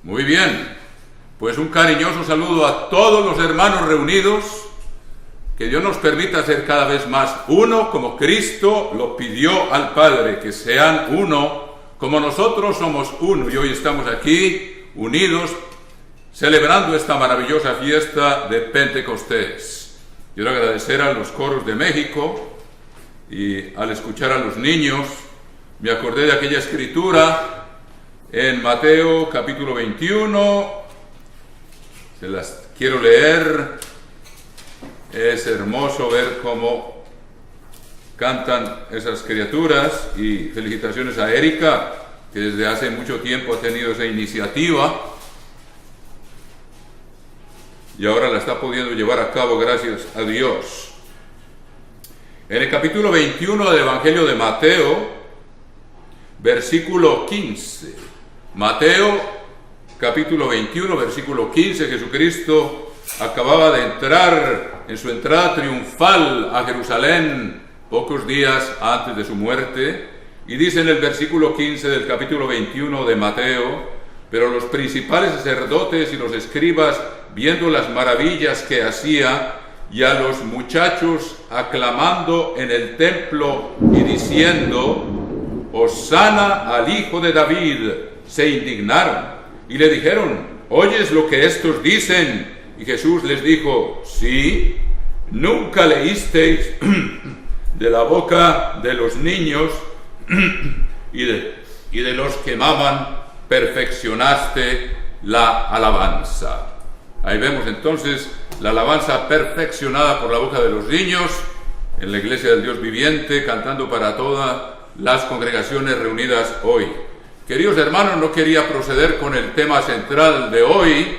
Muy bien, pues un cariñoso saludo a todos los hermanos reunidos. Que Dios nos permita ser cada vez más uno, como Cristo lo pidió al Padre, que sean uno, como nosotros somos uno. Y hoy estamos aquí unidos, celebrando esta maravillosa fiesta de Pentecostés. Quiero agradecer a los coros de México y al escuchar a los niños, me acordé de aquella escritura en Mateo capítulo 21, se las quiero leer. Es hermoso ver cómo cantan esas criaturas, y felicitaciones a Erika, que desde hace mucho tiempo ha tenido esa iniciativa y ahora la está pudiendo llevar a cabo, gracias a Dios. En el capítulo 21 del Evangelio de Mateo, versículo 15, Mateo capítulo 21, versículo 15, Jesucristo acababa de entrar en su entrada triunfal a Jerusalén pocos días antes de su muerte, y dice en el versículo 15 del capítulo 21 de Mateo: pero los principales sacerdotes y los escribas, viendo las maravillas que hacía, y a los muchachos aclamando en el templo y diciendo: Hosana al Hijo de David, se indignaron y le dijeron: ¿oyes lo que estos dicen? Y Jesús les dijo: sí, ¿nunca leísteis de la boca de los niños y de los que maman perfeccionaste la alabanza? Ahí vemos entonces la alabanza perfeccionada por la boca de los niños en la iglesia del Dios viviente, cantando para todas las congregaciones reunidas hoy. Queridos hermanos, no quería proceder con el tema central de hoy,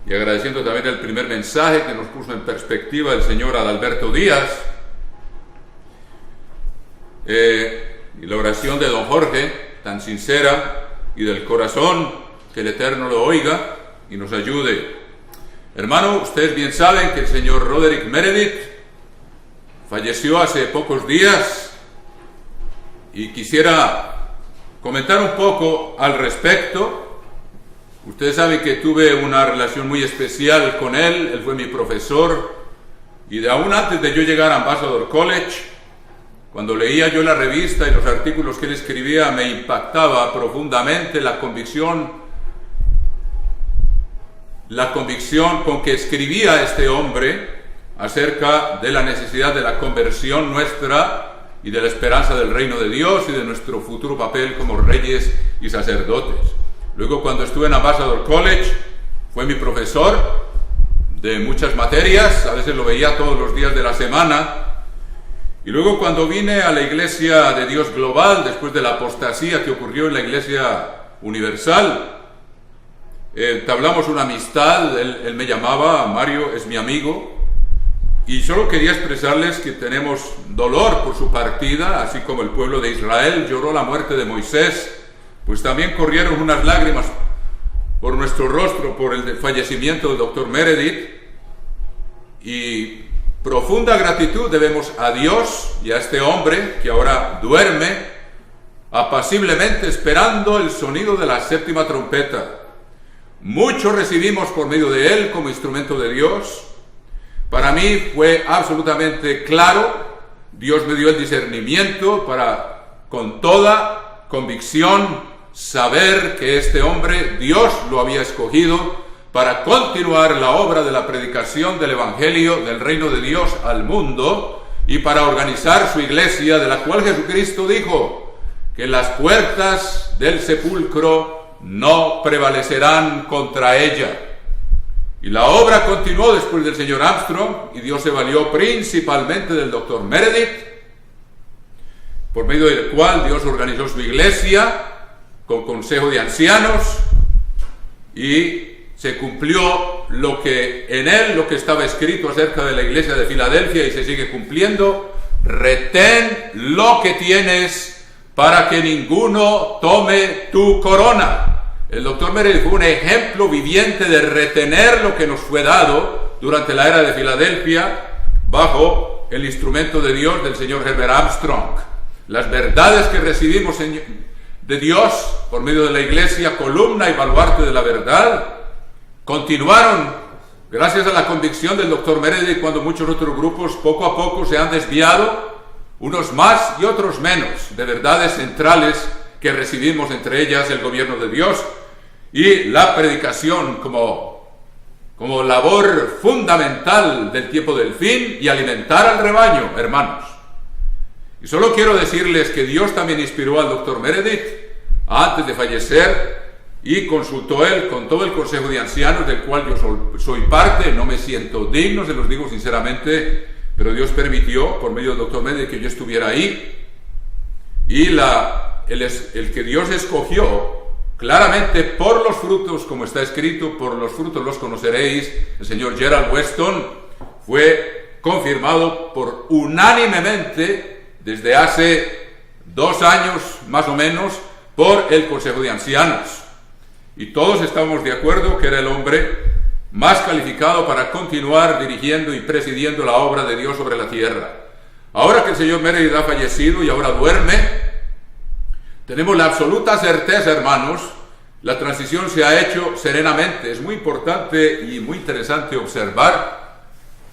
y agradeciendo también el primer mensaje que nos puso en perspectiva el señor Adalberto Díaz, y la oración de don Jorge, tan sincera y del corazón, que el Eterno lo oiga y nos ayude. Hermano, ustedes bien saben que el señor Roderick Meredith falleció hace pocos días, y quisiera comentar un poco al respecto. Ustedes saben que tuve una relación muy especial con él fue mi profesor, y de aún antes de yo llegar a Ambassador College, cuando leía yo la revista y los artículos que él escribía, me impactaba profundamente la convicción con que escribía este hombre acerca de la necesidad de la conversión nuestra y de la esperanza del reino de Dios y de nuestro futuro papel como reyes y sacerdotes. Luego, cuando estuve en Ambassador College, fue mi profesor de muchas materias, a veces lo veía todos los días de la semana. Y luego, cuando vine a la Iglesia de Dios Global, después de la apostasía que ocurrió en la Iglesia Universal, entablamos una amistad. Él me llamaba, Mario es mi amigo, y solo quería expresarles que tenemos dolor por su partida, así como el pueblo de Israel lloró la muerte de Moisés, pues también corrieron unas lágrimas por nuestro rostro por el fallecimiento del doctor Meredith, y profunda gratitud debemos a Dios y a este hombre que ahora duerme apaciblemente esperando el sonido de la séptima trompeta. Mucho recibimos por medio de él como instrumento de Dios. Para mí fue absolutamente claro, Dios me dio el discernimiento para, con toda convicción, saber que este hombre Dios lo había escogido para continuar la obra de la predicación del Evangelio del reino de Dios al mundo, y para organizar su iglesia, de la cual Jesucristo dijo que las puertas del sepulcro no prevalecerán contra ella. Y la obra continuó después del señor Armstrong, y Dios se valió principalmente del doctor Meredith, por medio del cual Dios organizó su iglesia con consejo de ancianos, y se cumplió lo que estaba escrito acerca de la iglesia de Filadelfia, y se sigue cumpliendo: retén lo que tienes para que ninguno tome tu corona. El doctor Meredith fue un ejemplo viviente de retener lo que nos fue dado durante la era de Filadelfia bajo el instrumento de Dios del señor Herbert Armstrong. Las verdades que recibimos de Dios por medio de la Iglesia, columna y baluarte de la verdad, continuaron gracias a la convicción del Dr. Meredith, cuando muchos otros grupos poco a poco se han desviado, unos más y otros menos, de verdades centrales que recibimos, entre ellas el gobierno de Dios y la predicación como labor fundamental del tiempo del fin y alimentar al rebaño, hermanos. Y solo quiero decirles que Dios también inspiró al Dr. Meredith antes de fallecer, y consultó él con todo el Consejo de Ancianos, del cual yo soy parte. No me siento digno, se los digo sinceramente, pero Dios permitió por medio del Dr. Meredith que yo estuviera ahí. Y el que Dios escogió claramente por los frutos, como está escrito, por los frutos los conoceréis, el señor Gerald Weston, fue confirmado por unánimemente desde hace 2 años más o menos por el Consejo de Ancianos. Y todos estamos de acuerdo que era el hombre más calificado para continuar dirigiendo y presidiendo la obra de Dios sobre la tierra. Ahora que el señor Meredith ha fallecido y ahora duerme, tenemos la absoluta certeza, hermanos, la transición se ha hecho serenamente. Es muy importante y muy interesante observar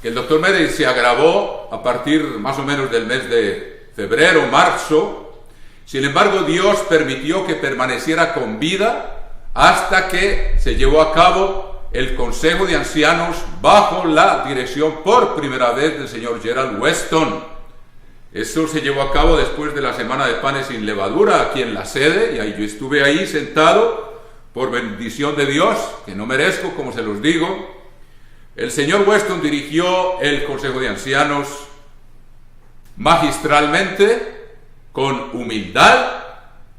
que el Dr. Meredith se agravó a partir más o menos del mes de febrero, marzo. Sin embargo, Dios permitió que permaneciera con vida hasta que se llevó a cabo el Consejo de Ancianos bajo la dirección por primera vez del señor Gerald Weston. Eso se llevó a cabo después de la Semana de Panes sin Levadura aquí en la sede, y ahí yo estuve ahí sentado por bendición de Dios, que no merezco, como se los digo. El señor Weston dirigió el Consejo de Ancianos magistralmente, con humildad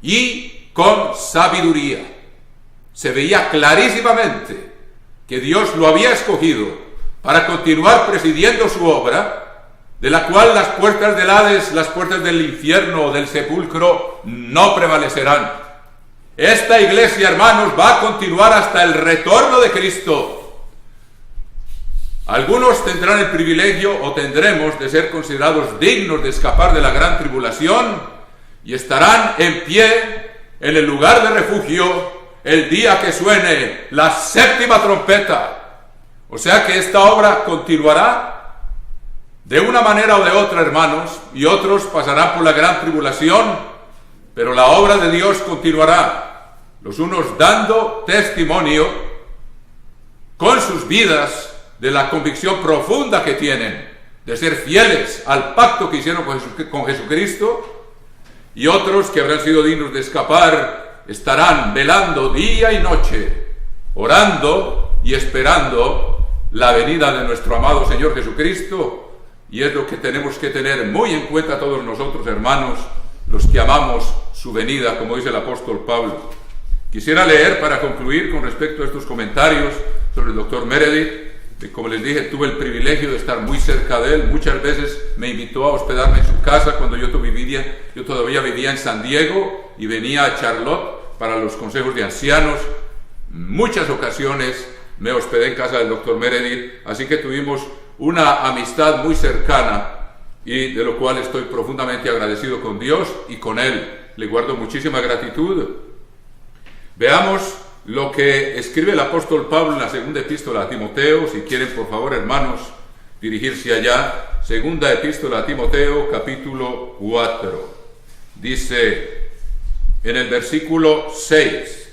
y con sabiduría. Se veía clarísimamente que Dios lo había escogido para continuar presidiendo su obra, de la cual las puertas del Hades, las puertas del infierno o del sepulcro no prevalecerán. Esta iglesia, hermanos, va a continuar hasta el retorno de Cristo. Algunos tendrán el privilegio, o tendremos, de ser considerados dignos de escapar de la gran tribulación, y estarán en pie en el lugar de refugio el día que suene la 7ª trompeta. O sea que esta obra continuará de una manera o de otra, hermanos, y otros pasarán por la gran tribulación, pero la obra de Dios continuará, los unos dando testimonio con sus vidas de la convicción profunda que tienen de ser fieles al pacto que hicieron con Jesucristo, y otros que habrán sido dignos de escapar estarán velando día y noche, orando y esperando la venida de nuestro amado Señor Jesucristo. Y es lo que tenemos que tener muy en cuenta todos nosotros, hermanos, los que amamos su venida, como dice el apóstol Pablo. Quisiera leer para concluir con respecto a estos comentarios sobre el Dr. Meredith. Como les dije, tuve el privilegio de estar muy cerca de él. Muchas veces me invitó a hospedarme en su casa cuando yo todavía vivía en San Diego y venía a Charlotte para los consejos de ancianos. Muchas ocasiones me hospedé en casa del Dr. Meredith, así que tuvimos una amistad muy cercana, y de lo cual estoy profundamente agradecido con Dios y con él. Le guardo muchísima gratitud. Veamos lo que escribe el apóstol Pablo en la segunda epístola a Timoteo. Si quieren, por favor, hermanos, dirigirse allá. Segunda epístola a Timoteo, capítulo 4. Dice en el versículo 6,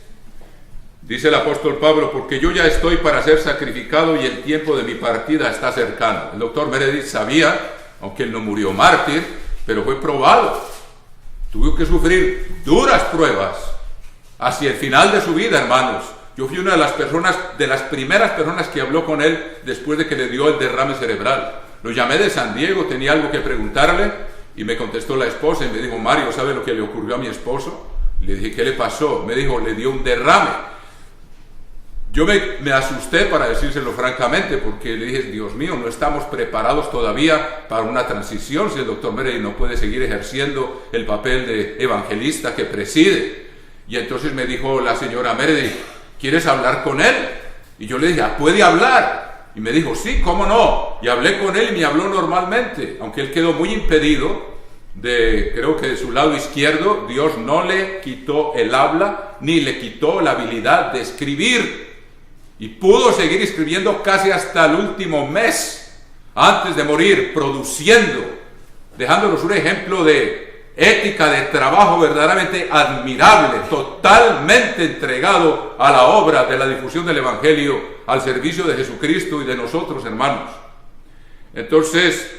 dice el apóstol Pablo: porque yo ya estoy para ser sacrificado y el tiempo de mi partida está cercano. El doctor Meredith sabía, aunque él no murió mártir, pero fue probado. Tuvo que sufrir duras pruebas hacia el final de su vida, hermanos. Yo fui una de las primeras personas que habló con él después de que le dio el derrame cerebral. Lo llamé de San Diego, tenía algo que preguntarle, y me contestó la esposa y me dijo: Mario, ¿sabe lo que le ocurrió a mi esposo? Le dije: ¿qué le pasó? Me dijo: le dio un derrame. Yo me asusté, para decírselo francamente, porque le dije: Dios mío, no estamos preparados todavía para una transición si el doctor Meredith no puede seguir ejerciendo el papel de evangelista que preside. Y entonces me dijo la señora Meredith: ¿quieres hablar con él? Y yo le dije: ¿puede hablar? Y me dijo: sí, ¿cómo no? Y hablé con él y me habló normalmente, aunque él quedó muy impedido creo que de su lado izquierdo, Dios no le quitó el habla, ni le quitó la habilidad de escribir. Y pudo seguir escribiendo casi hasta el último mes, antes de morir, produciendo, dejándonos un ejemplo de ética de trabajo verdaderamente admirable, totalmente entregado a la obra de la difusión del Evangelio, al servicio de Jesucristo y de nosotros, hermanos. Entonces,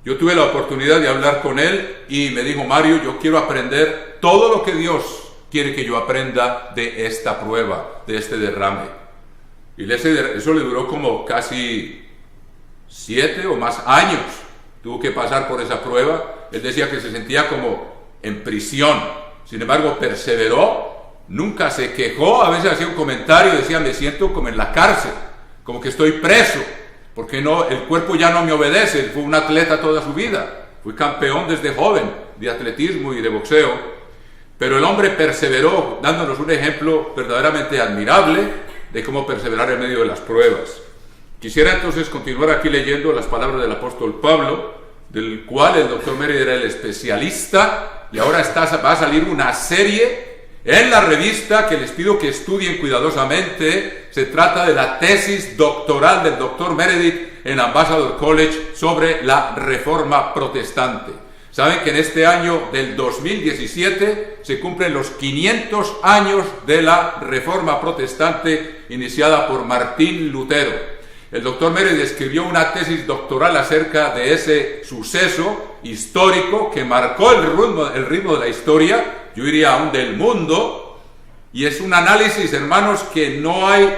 yo tuve la oportunidad de hablar con él y me dijo: Mario, yo quiero aprender todo lo que Dios quiere que yo aprenda de esta prueba, de este derrame. Y eso le duró como casi 7 o más años. Tuvo que pasar por esa prueba. Él decía que se sentía como en prisión. Sin embargo, perseveró, nunca se quejó. A veces hacía un comentario, decía: me siento como en la cárcel, como que estoy preso, porque no, el cuerpo ya no me obedece. Él fue un atleta toda su vida, fue campeón desde joven de atletismo y de boxeo. Pero el hombre perseveró, dándonos un ejemplo verdaderamente admirable de cómo perseverar en medio de las pruebas. Quisiera entonces continuar aquí leyendo las palabras del apóstol Pablo, del cual el doctor Mérida era el especialista, y ahora va a salir una serie en la revista que les pido que estudien cuidadosamente. Se trata de la tesis doctoral del doctor Meredith en Ambassador College sobre la Reforma Protestante. Saben que en este año del 2017 se cumplen los 500 años de la Reforma Protestante iniciada por Martín Lutero. El doctor Meredith escribió una tesis doctoral acerca de ese suceso histórico que marcó el ritmo de la historia, yo diría aún del mundo, y es un análisis, hermanos, que no hay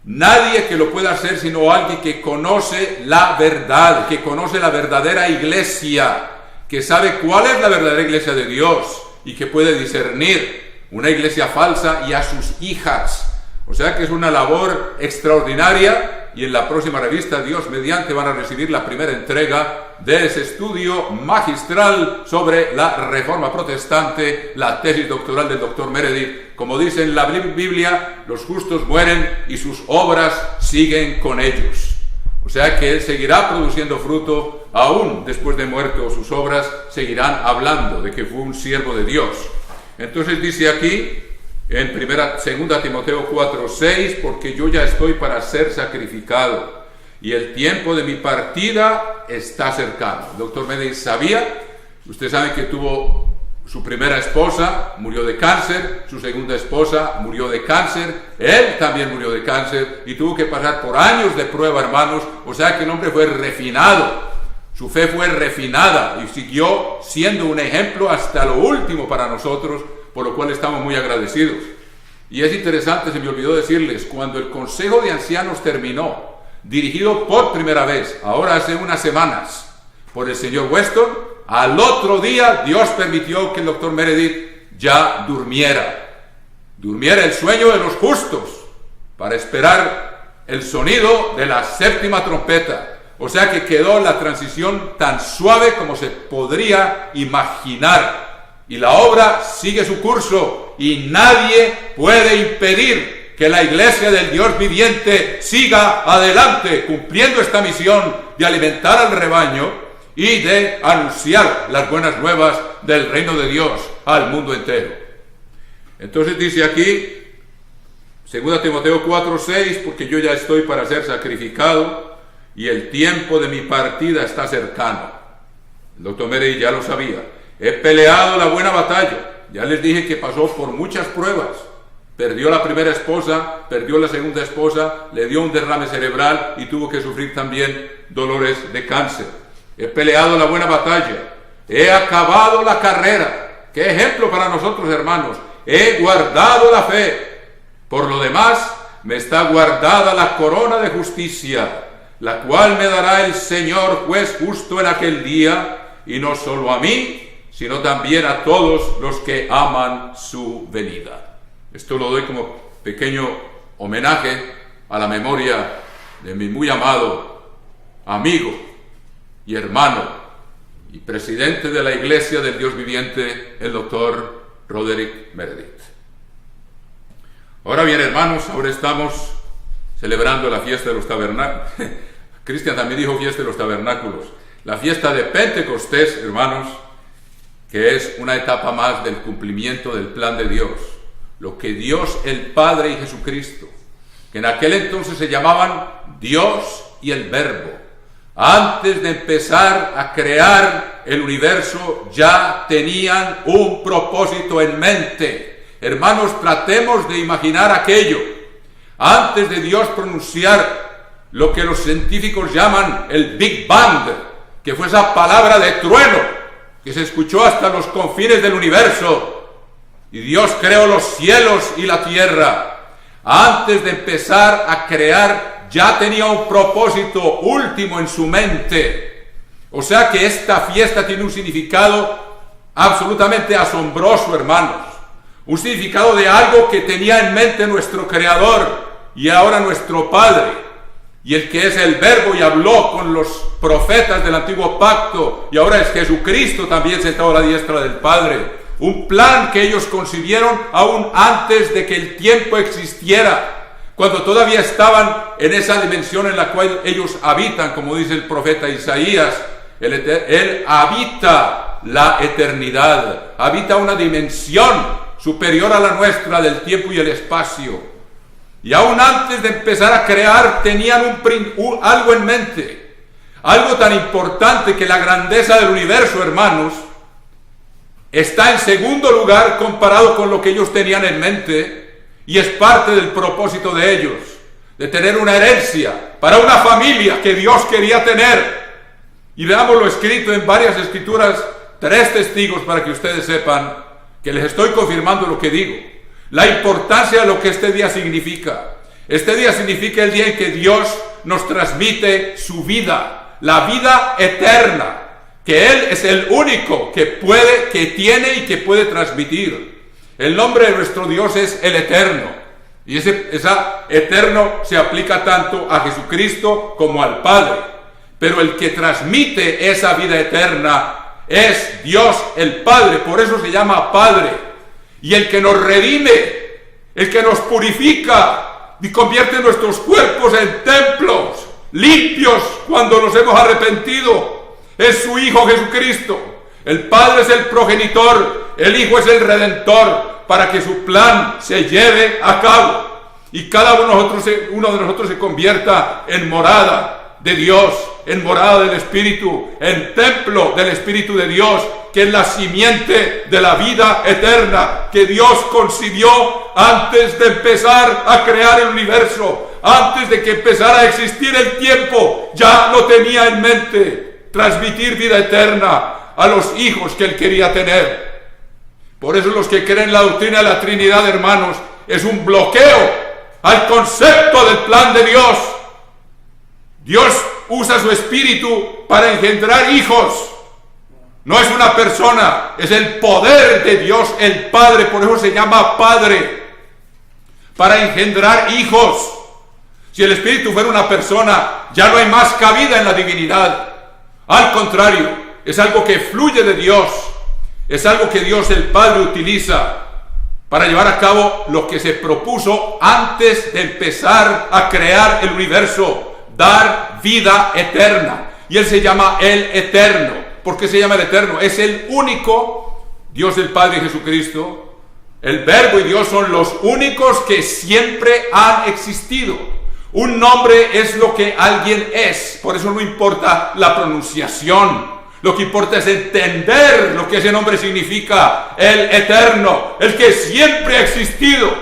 nadie que lo pueda hacer sino alguien que conoce la verdad, que conoce la verdadera iglesia, que sabe cuál es la verdadera iglesia de Dios y que puede discernir una iglesia falsa y a sus hijas. O sea que es una labor extraordinaria, y en la próxima revista, Dios mediante, van a recibir la primera entrega de ese estudio magistral sobre la Reforma Protestante, la tesis doctoral del doctor Meredith. Como dice en la Biblia, los justos mueren y sus obras siguen con ellos. O sea que él seguirá produciendo fruto, aún después de muerto. Sus obras seguirán hablando de que fue un siervo de Dios. Entonces dice aquí, en 2 Timoteo 4:6, porque yo ya estoy para ser sacrificado, y el tiempo de mi partida está cercano. El doctor Meredith sabía, ustedes saben que tuvo su primera esposa, murió de cáncer, su segunda esposa murió de cáncer, él también murió de cáncer, y tuvo que pasar por años de prueba, hermanos. O sea que el hombre fue refinado, su fe fue refinada, y siguió siendo un ejemplo hasta lo último para nosotros, por lo cual estamos muy agradecidos. Y es interesante, se me olvidó decirles, cuando el Consejo de Ancianos terminó, dirigido por primera vez, ahora hace unas semanas, por el señor Weston, al otro día Dios permitió que el doctor Meredith ya durmiera el sueño de los justos, para esperar el sonido de la séptima trompeta. O sea que quedó la transición tan suave como se podría imaginar. Y la obra sigue su curso, y nadie puede impedir que la iglesia del Dios viviente siga adelante, cumpliendo esta misión de alimentar al rebaño y de anunciar las buenas nuevas del reino de Dios al mundo entero. Entonces dice aquí, 2 Timoteo 4:6, porque yo ya estoy para ser sacrificado, y el tiempo de mi partida está cercano. El doctor Meredith ya lo sabía. He peleado la buena batalla. Ya les dije que pasó por muchas pruebas. Perdió la primera esposa, perdió la segunda esposa, le dio un derrame cerebral y tuvo que sufrir también dolores de cáncer. He peleado la buena batalla. He acabado la carrera. Qué ejemplo para nosotros, hermanos. He guardado la fe. Por lo demás, me está guardada la corona de justicia, la cual me dará el Señor juez justo en aquel día, y no solo a mí, sino también a todos los que aman su venida. Esto lo doy como pequeño homenaje a la memoria de mi muy amado amigo y hermano y presidente de la Iglesia del Dios Viviente, el doctor Roderick Meredith. Ahora bien, hermanos, ahora estamos celebrando la fiesta de los tabernáculos. Cristian también dijo fiesta de los tabernáculos. La fiesta de Pentecostés, hermanos, que es una etapa más del cumplimiento del plan de Dios. Lo que Dios el Padre y Jesucristo, que en aquel entonces se llamaban Dios y el Verbo, antes de empezar a crear el universo, ya tenían un propósito en mente. Hermanos, tratemos de imaginar aquello. Antes de Dios pronunciar lo que los científicos llaman el Big Bang, que fue esa palabra de trueno que se escuchó hasta los confines del universo, y Dios creó los cielos y la tierra. Antes de empezar a crear, ya tenía un propósito último en su mente. O sea que esta fiesta tiene un significado absolutamente asombroso, hermanos. Un significado de algo que tenía en mente nuestro Creador y ahora nuestro Padre. Y el que es el Verbo y habló con los profetas del Antiguo Pacto, y ahora es Jesucristo también sentado a la diestra del Padre. Un plan que ellos concibieron aún antes de que el tiempo existiera, cuando todavía estaban en esa dimensión en la cual ellos habitan, como dice el profeta Isaías. Él habita la eternidad, habita una dimensión superior a la nuestra del tiempo y el espacio. Y aún antes de empezar a crear tenían algo en mente, algo tan importante que la grandeza del universo, hermanos, está en segundo lugar comparado con lo que ellos tenían en mente, y es parte del propósito de ellos, de tener una herencia para una familia que Dios quería tener. Y veamos lo escrito en varias escrituras, 3 testigos para que ustedes sepan que les estoy confirmando lo que digo. La importancia de lo que este día significa. Este día significa el día en que Dios nos transmite su vida, la vida eterna, que Él es el único que puede, que tiene y que puede transmitir. El nombre de nuestro Dios es el Eterno, y ese eterno se aplica tanto a Jesucristo como al Padre. Pero el que transmite esa vida eterna es Dios el Padre, por eso se llama Padre. Y el que nos redime, el que nos purifica y convierte nuestros cuerpos en templos limpios cuando nos hemos arrepentido, es su Hijo Jesucristo. El Padre es el progenitor, el Hijo es el redentor, para que su plan se lleve a cabo y cada uno de nosotros se convierta en morada de Dios, en morada del Espíritu, en templo del Espíritu de Dios, que es la simiente de la vida eterna que Dios concibió antes de empezar a crear el universo, antes de que empezara a existir el tiempo. Ya lo tenía en mente, transmitir vida eterna a los hijos que Él quería tener. Por eso los que creen la doctrina de la Trinidad, hermanos, es un bloqueo al concepto del plan de Dios. Dios usa su espíritu para engendrar hijos. No es una persona, es el poder de Dios el Padre, por eso se llama Padre, para engendrar hijos. Si el espíritu fuera una persona, ya no hay más cabida en la divinidad. Al contrario, es algo que fluye de Dios, es algo que Dios el Padre utiliza para llevar a cabo lo que se propuso antes de empezar a crear el universo, dar vida eterna. Y Él se llama el Eterno. ¿Por qué se llama el Eterno? Es el único, Dios el Padre y Jesucristo, el Verbo y Dios son los únicos que siempre han existido. Un nombre es lo que alguien es, por eso no importa la pronunciación. Lo que importa es entender lo que ese nombre significa, el Eterno, el que siempre ha existido.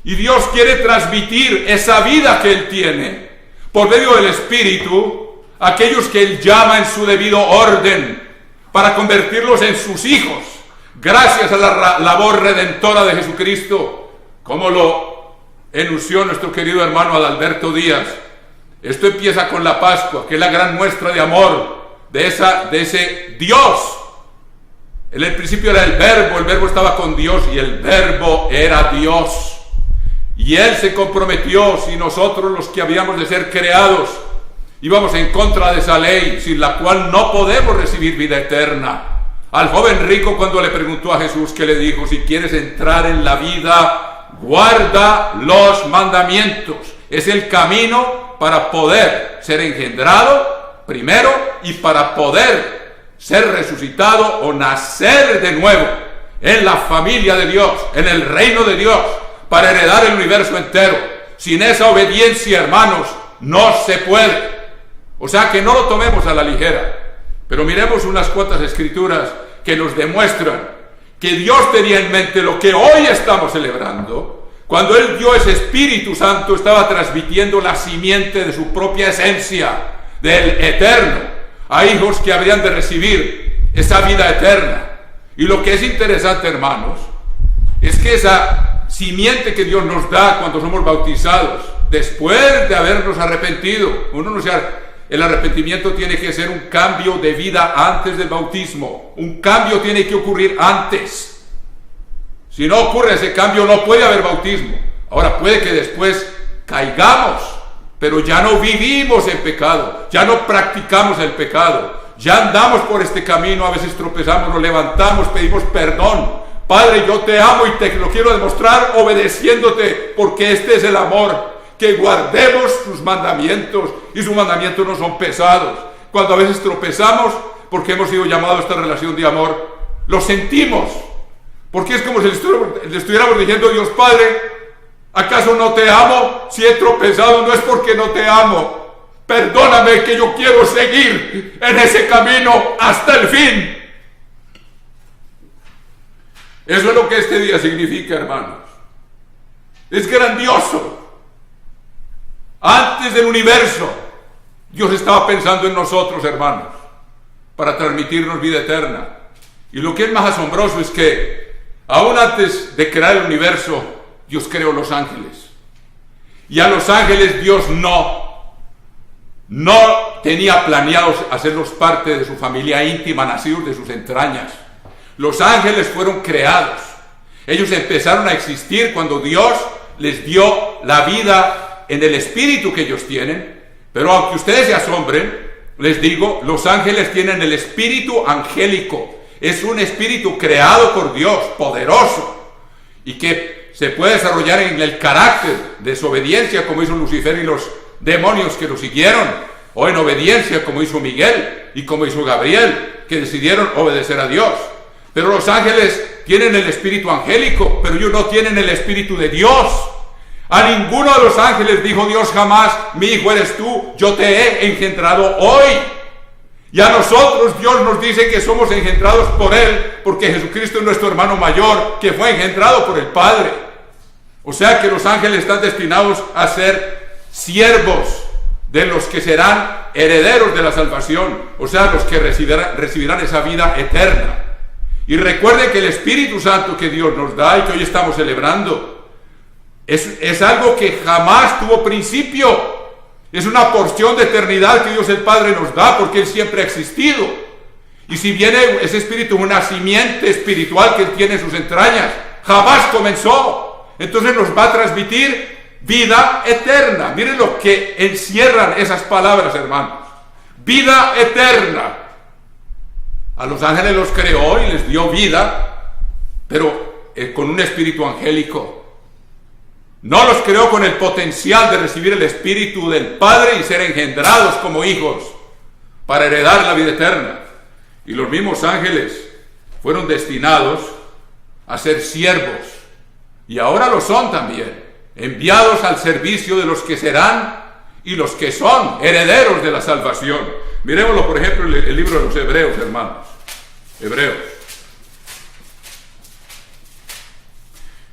Y Dios quiere transmitir esa vida que Él tiene por medio del Espíritu a aquellos que Él llama en su debido orden para convertirlos en sus hijos, gracias a la labor redentora de Jesucristo, como lo enunció nuestro querido hermano Adalberto Díaz. Esto empieza con la Pascua, que es la gran muestra de amor de ese Dios. En el principio era el Verbo estaba con Dios y el Verbo era Dios. Y Él se comprometió, si nosotros los que habíamos de ser creados íbamos en contra de esa ley, sin la cual no podemos recibir vida eterna. Al joven rico, cuando le preguntó a Jesús, ¿qué le dijo? Si quieres entrar en la vida, guarda los mandamientos. Es el camino para poder ser engendrado, primero y para poder ser resucitado o nacer de nuevo en la familia de Dios, en el reino de Dios, para heredar el universo entero. Sin esa obediencia, hermanos, no se puede. O sea que no lo tomemos a la ligera. Pero miremos unas cuantas escrituras que nos demuestran que Dios tenía en mente lo que hoy estamos celebrando. Cuando Él dio ese Espíritu Santo, estaba transmitiendo la simiente de su propia esencia, del eterno, a hijos que habrían de recibir esa vida eterna. Y lo que es interesante, hermanos, es que esa simiente que Dios nos da cuando somos bautizados, después de habernos arrepentido, el arrepentimiento tiene que ser un cambio de vida antes del bautismo. Un cambio tiene que ocurrir antes. Si no ocurre ese cambio, no puede haber bautismo. Ahora puede que después caigamos, pero ya no vivimos en pecado, ya no practicamos el pecado, ya andamos por este camino, a veces tropezamos, nos levantamos, pedimos perdón. Padre, yo te amo y te lo quiero demostrar obedeciéndote, porque este es el amor. Que guardemos sus mandamientos, y sus mandamientos no son pesados. Cuando a veces tropezamos, porque hemos sido llamados a esta relación de amor, lo sentimos, porque es como si le estuviéramos diciendo: Dios Padre, ¿acaso no te amo? Si he tropezado no es porque no te amo, perdóname, que yo quiero seguir en ese camino hasta el fin. Eso es lo que este día significa, hermanos. Es grandioso. Antes del universo, Dios estaba pensando en nosotros, hermanos, para transmitirnos vida eterna. Y lo que es más asombroso es que, aún antes de crear el universo, Dios creó los ángeles. Y a los ángeles Dios no tenía planeados hacerlos parte de su familia íntima, nacidos de sus entrañas. Los ángeles fueron creados. Ellos empezaron a existir cuando Dios les dio la vida en el espíritu que ellos tienen. Pero aunque ustedes se asombren, les digo, los ángeles tienen el espíritu angélico. Es un espíritu creado por Dios, poderoso, y que se puede desarrollar en el carácter de desobediencia, como hizo Lucifer y los demonios que lo siguieron, o en obediencia, como hizo Miguel y como hizo Gabriel, que decidieron obedecer a Dios. Pero los ángeles tienen el espíritu angélico, pero ellos no tienen el espíritu de Dios. A ninguno de los ángeles dijo Dios jamás: mi hijo eres tú, yo te he engendrado hoy. Y a nosotros Dios nos dice que somos engendrados por Él, porque Jesucristo es nuestro hermano mayor, que fue engendrado por el Padre. O sea que los ángeles están destinados a ser siervos de los que serán herederos de la salvación, o sea, los que recibirán esa vida eterna. Y recuerden que el Espíritu Santo que Dios nos da y que hoy estamos celebrando es algo que jamás tuvo principio. Es una porción de eternidad que Dios el Padre nos da, porque Él siempre ha existido. Y si viene ese Espíritu, una simiente espiritual que Él tiene en sus entrañas, jamás comenzó. Entonces nos va a transmitir vida eterna. Miren lo que encierran esas palabras, hermanos. Vida eterna. A los ángeles los creó y les dio vida, pero con un espíritu angélico. No los creó con el potencial de recibir el Espíritu del Padre y ser engendrados como hijos para heredar la vida eterna. Y los mismos ángeles fueron destinados a ser siervos, y ahora lo son también, enviados al servicio de los que serán y los que son herederos de la salvación. Miremoslo, por ejemplo, en el libro de los Hebreos, hermanos.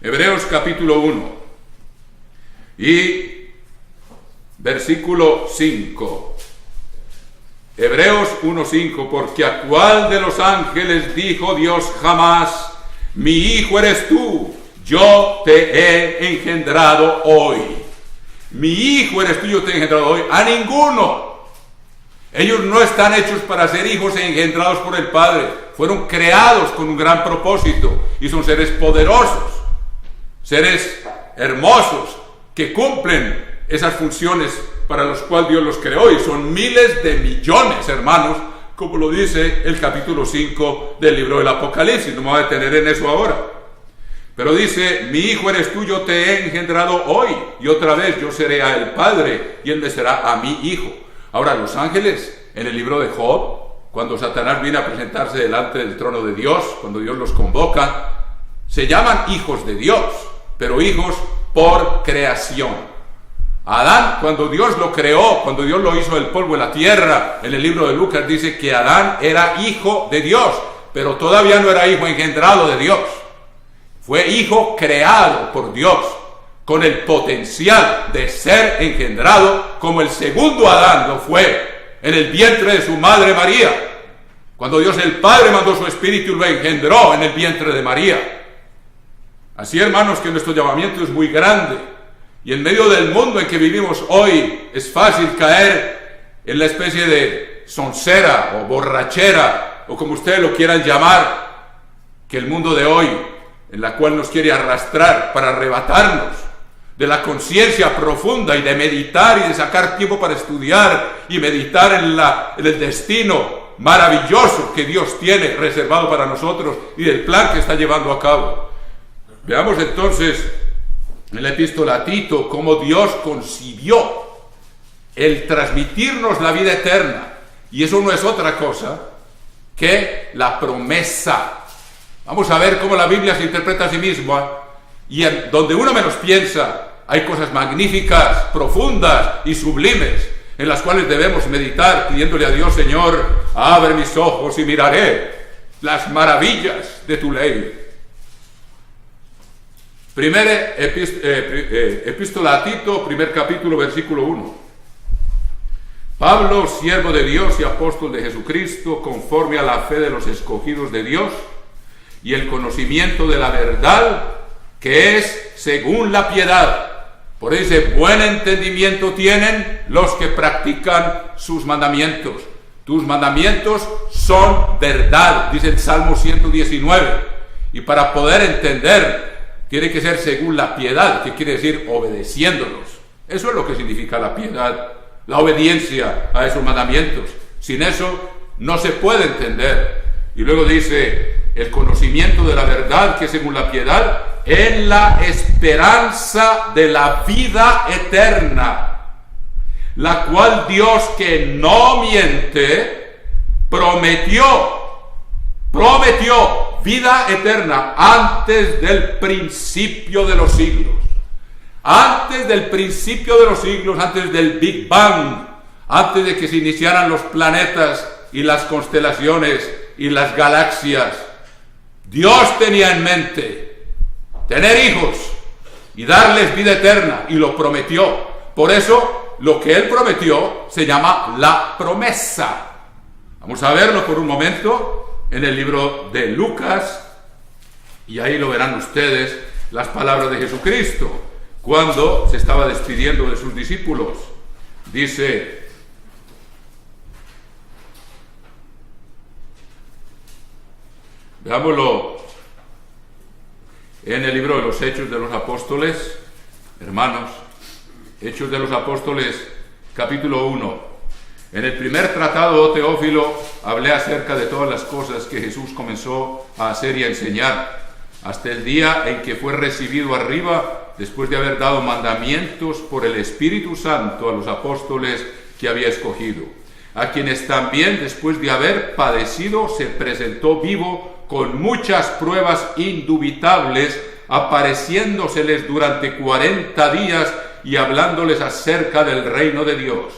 Hebreos capítulo 1 y versículo 5. Hebreos 1:5. Porque a cuál de los ángeles dijo Dios jamás: mi hijo eres tú, yo te he engendrado hoy. Mi hijo eres tú, yo te he engendrado hoy. A ninguno. Ellos no están hechos para ser hijos e engendrados por el Padre. Fueron creados con un gran propósito y son seres poderosos, seres hermosos, que cumplen esas funciones para las cuales Dios los creó, y son miles de millones, hermanos, como lo dice el capítulo 5 del libro del Apocalipsis. No me voy a detener en eso ahora, pero dice: mi hijo eres tú, yo te he engendrado hoy, y otra vez yo seré a el Padre y él me será a mi hijo. Ahora, los ángeles en el libro de Job, cuando Satanás viene a presentarse delante del trono de Dios, cuando Dios los convoca, se llaman hijos de Dios, pero hijos por creación. Adán, cuando Dios lo creó, cuando Dios lo hizo del polvo de la tierra, en el libro de Lucas dice que Adán era hijo de Dios, pero todavía no era hijo engendrado de Dios. Fue hijo creado por Dios, con el potencial de ser engendrado como el segundo Adán lo fue en el vientre de su madre María, cuando Dios el Padre mandó su Espíritu y lo engendró en el vientre de María. Así, hermanos, que nuestro llamamiento es muy grande, y en medio del mundo en que vivimos hoy es fácil caer en la especie de soncera o borrachera, o como ustedes lo quieran llamar, que el mundo de hoy, en la cual nos quiere arrastrar para arrebatarnos de la conciencia profunda y de meditar y de sacar tiempo para estudiar y meditar en el destino maravilloso que Dios tiene reservado para nosotros y del plan que está llevando a cabo. Veamos entonces en la epístola a Tito cómo Dios concibió el transmitirnos la vida eterna, y eso no es otra cosa que la promesa. Vamos a ver cómo la Biblia se interpreta a sí misma, y donde uno menos piensa hay cosas magníficas, profundas y sublimes en las cuales debemos meditar, pidiéndole a Dios: Señor, abre mis ojos y miraré las maravillas de tu ley. Primera epístola a Tito, primer capítulo, versículo 1. Pablo, siervo de Dios y apóstol de Jesucristo, conforme a la fe de los escogidos de Dios y el conocimiento de la verdad, que es según la piedad. Por ese buen entendimiento tienen los que practican sus mandamientos. Tus mandamientos son verdad, dice el Salmo 119. Y para poder entender, tiene que ser según la piedad, que quiere decir obedeciéndolos. Eso es lo que significa la piedad, la obediencia a esos mandamientos. Sin eso no se puede entender. Y luego dice, el conocimiento de la verdad, que según la piedad, en la esperanza de la vida eterna, la cual Dios, que no miente, prometió vida eterna antes del principio de los siglos. Antes del principio de los siglos, antes del Big Bang, antes de que se iniciaran los planetas y las constelaciones y las galaxias, Dios tenía en mente tener hijos y darles vida eterna, y lo prometió. Por eso, lo que Él prometió se llama la promesa. Vamos a verlo por un momento en el libro de Lucas, y ahí lo verán ustedes, las palabras de Jesucristo, cuando se estaba despidiendo de sus discípulos. Dice: veámoslo en el libro de los Hechos de los Apóstoles, hermanos, Hechos de los Apóstoles, capítulo 1. En el primer tratado, oh Teófilo, hablé acerca de todas las cosas que Jesús comenzó a hacer y a enseñar, hasta el día en que fue recibido arriba, después de haber dado mandamientos por el Espíritu Santo a los apóstoles que había escogido, a quienes también, después de haber padecido, se presentó vivo con muchas pruebas indubitables, apareciéndoseles durante 40 días y hablándoles acerca del reino de Dios.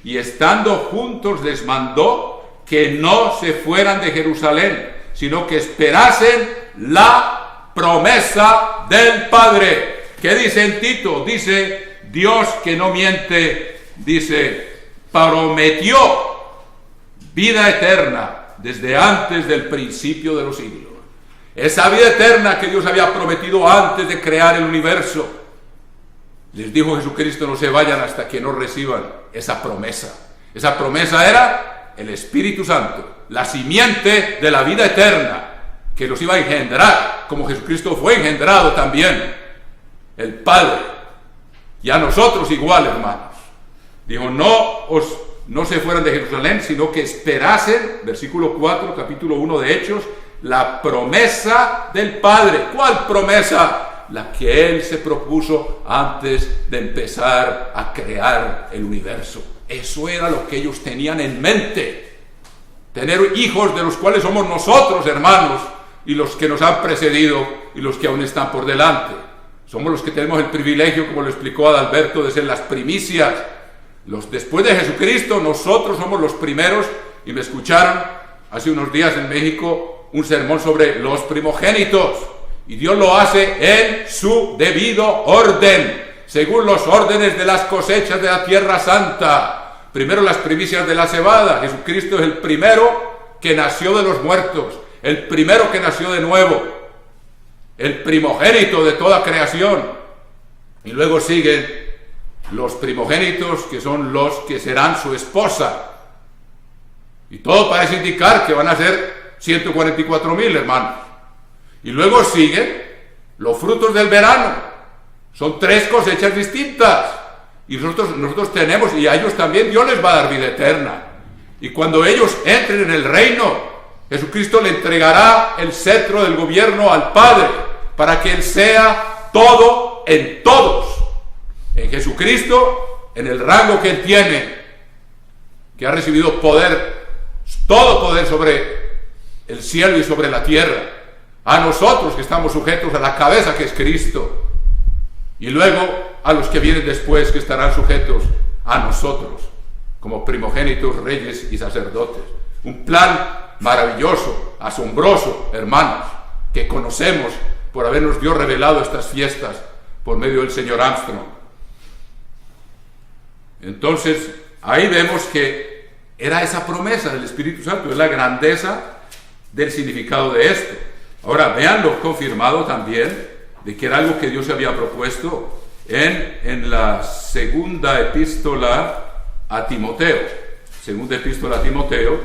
Y estando juntos les mandó que no se fueran de Jerusalén, sino que esperasen la promesa del Padre. ¿Qué dice en Tito? Dice: Dios, que no miente, dice, prometió vida eterna desde antes del principio de los siglos. Esa vida eterna que Dios había prometido antes de crear el universo, les dijo Jesucristo: no se vayan hasta que no reciban esa promesa. Esa promesa era el Espíritu Santo, la simiente de la vida eterna, que los iba a engendrar, como Jesucristo fue engendrado también, el Padre. Y a nosotros igual, hermanos. Dijo: no se fueran de Jerusalén, sino que esperasen, versículo 4, capítulo 1 de Hechos, la promesa del Padre. ¿Cuál promesa? La que Él se propuso antes de empezar a crear el universo. Eso era lo que ellos tenían en mente. Tener hijos de los cuales somos nosotros, hermanos, y los que nos han precedido y los que aún están por delante. Somos los que tenemos el privilegio, como lo explicó Adalberto, de ser las primicias. Después de Jesucristo, nosotros somos los primeros. Y me escucharon hace unos días en México un sermón sobre los primogénitos. Y Dios lo hace en su debido orden, según los órdenes de las cosechas de la tierra santa. Primero las primicias de la cebada. Jesucristo es el primero que nació de los muertos, el primero que nació de nuevo, el primogénito de toda creación. Y luego siguen los primogénitos, que son los que serán su esposa. Y todo parece indicar que van a ser 144,000, hermanos. Y luego siguen los frutos del verano. Son 3 cosechas distintas. Y nosotros tenemos, y a ellos también Dios les va a dar vida eterna. Y cuando ellos entren en el reino, Jesucristo le entregará el cetro del gobierno al Padre, para que Él sea todo en todos. En Jesucristo, en el rango que Él tiene, que ha recibido poder, todo poder sobre el cielo y sobre la tierra, a nosotros que estamos sujetos a la cabeza que es Cristo, y luego a los que vienen después, que estarán sujetos a nosotros, como primogénitos, reyes y sacerdotes. Un plan maravilloso, asombroso, hermanos, que conocemos por habernos Dios revelado estas fiestas por medio del señor Armstrong. Entonces, ahí vemos que era esa promesa del Espíritu Santo, es la grandeza del significado de esto. Ahora, veanlo confirmado también, de que era algo que Dios se había propuesto en la segunda epístola a Timoteo. Segunda epístola a Timoteo,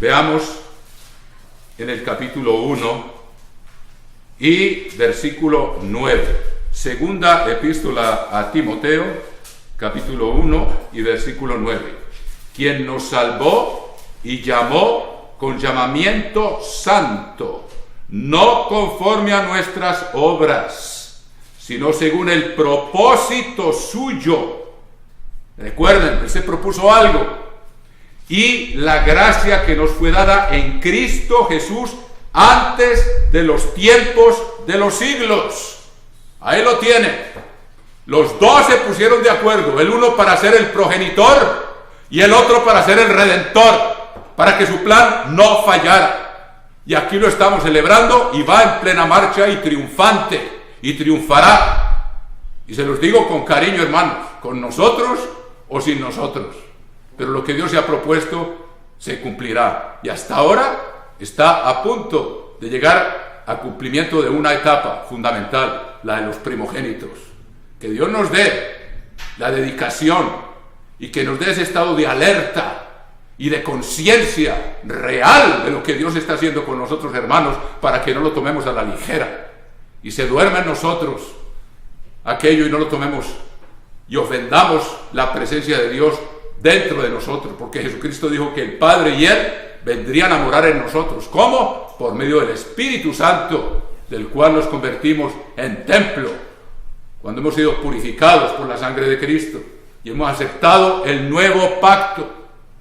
veamos en el capítulo 1 y versículo 9. Segunda epístola a Timoteo, capítulo 1 y versículo 9. Quien nos salvó y llamó con llamamiento santo, no conforme a nuestras obras, sino según el propósito suyo. Recuerden, Él se propuso algo. Y la gracia que nos fue dada en Cristo Jesús antes de los tiempos de los siglos. Ahí lo tienen. Los dos se pusieron de acuerdo, el uno para ser el progenitor y el otro para ser el redentor, para que su plan no fallara. Y aquí lo estamos celebrando y va en plena marcha y triunfante, y triunfará. Y se los digo con cariño, hermanos, con nosotros o sin nosotros. Pero lo que Dios se ha propuesto se cumplirá. Y hasta ahora está a punto de llegar a cumplimiento de una etapa fundamental, la de los primogénitos. Que Dios nos dé la dedicación y que nos dé ese estado de alerta y de conciencia real de lo que Dios está haciendo con nosotros, hermanos, para que no lo tomemos a la ligera y se duerma en nosotros aquello y no lo tomemos y ofendamos la presencia de Dios dentro de nosotros, porque Jesucristo dijo que el Padre y Él vendrían a morar en nosotros. ¿Cómo? Por medio del Espíritu Santo, del cual nos convertimos en templo, cuando hemos sido purificados por la sangre de Cristo y hemos aceptado el nuevo pacto.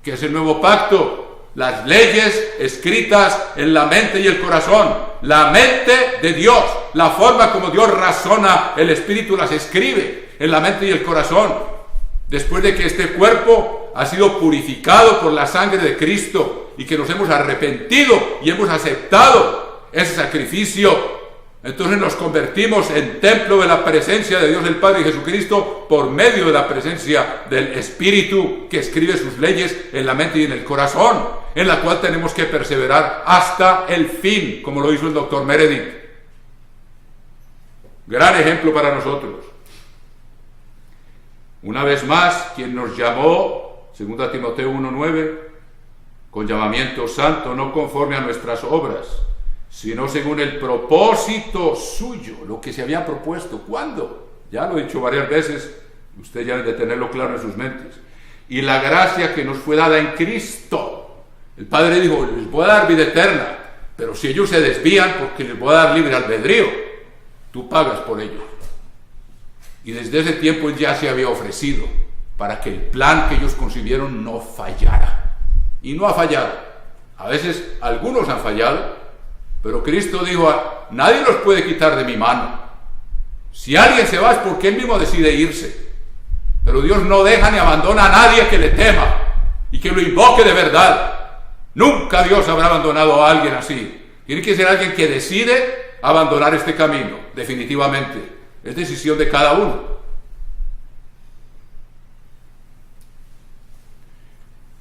¿Qué es el nuevo pacto? Las leyes escritas en la mente y el corazón, la mente de Dios, la forma como Dios razona, el Espíritu las escribe en la mente y el corazón. Después de que este cuerpo ha sido purificado por la sangre de Cristo y que nos hemos arrepentido y hemos aceptado ese sacrificio, entonces nos convertimos en templo de la presencia de Dios el Padre y Jesucristo por medio de la presencia del Espíritu que escribe sus leyes en la mente y en el corazón, en la cual tenemos que perseverar hasta el fin, como lo hizo el doctor Meredith. Gran ejemplo para nosotros. Una vez más, quien nos llamó, 2 Timoteo 1:9, con llamamiento santo, no conforme a nuestras obras, sino según el propósito suyo, lo que se había propuesto. ¿Cuándo? Ya lo he dicho varias veces, usted ya debe tenerlo claro en sus mentes. Y la gracia que nos fue dada en Cristo. El Padre dijo, les voy a dar vida eterna, pero si ellos se desvían, porque les voy a dar libre albedrío, tú pagas por ello. Y desde ese tiempo Él ya se había ofrecido para que el plan que ellos concibieron no fallara. Y no ha fallado. A veces algunos han fallado, pero Cristo dijo, nadie los puede quitar de mi mano. Si alguien se va es porque él mismo decide irse. Pero Dios no deja ni abandona a nadie que le tema y que lo invoque de verdad. Nunca Dios habrá abandonado a alguien así. Tiene que ser alguien que decide abandonar este camino, definitivamente. Es decisión de cada uno.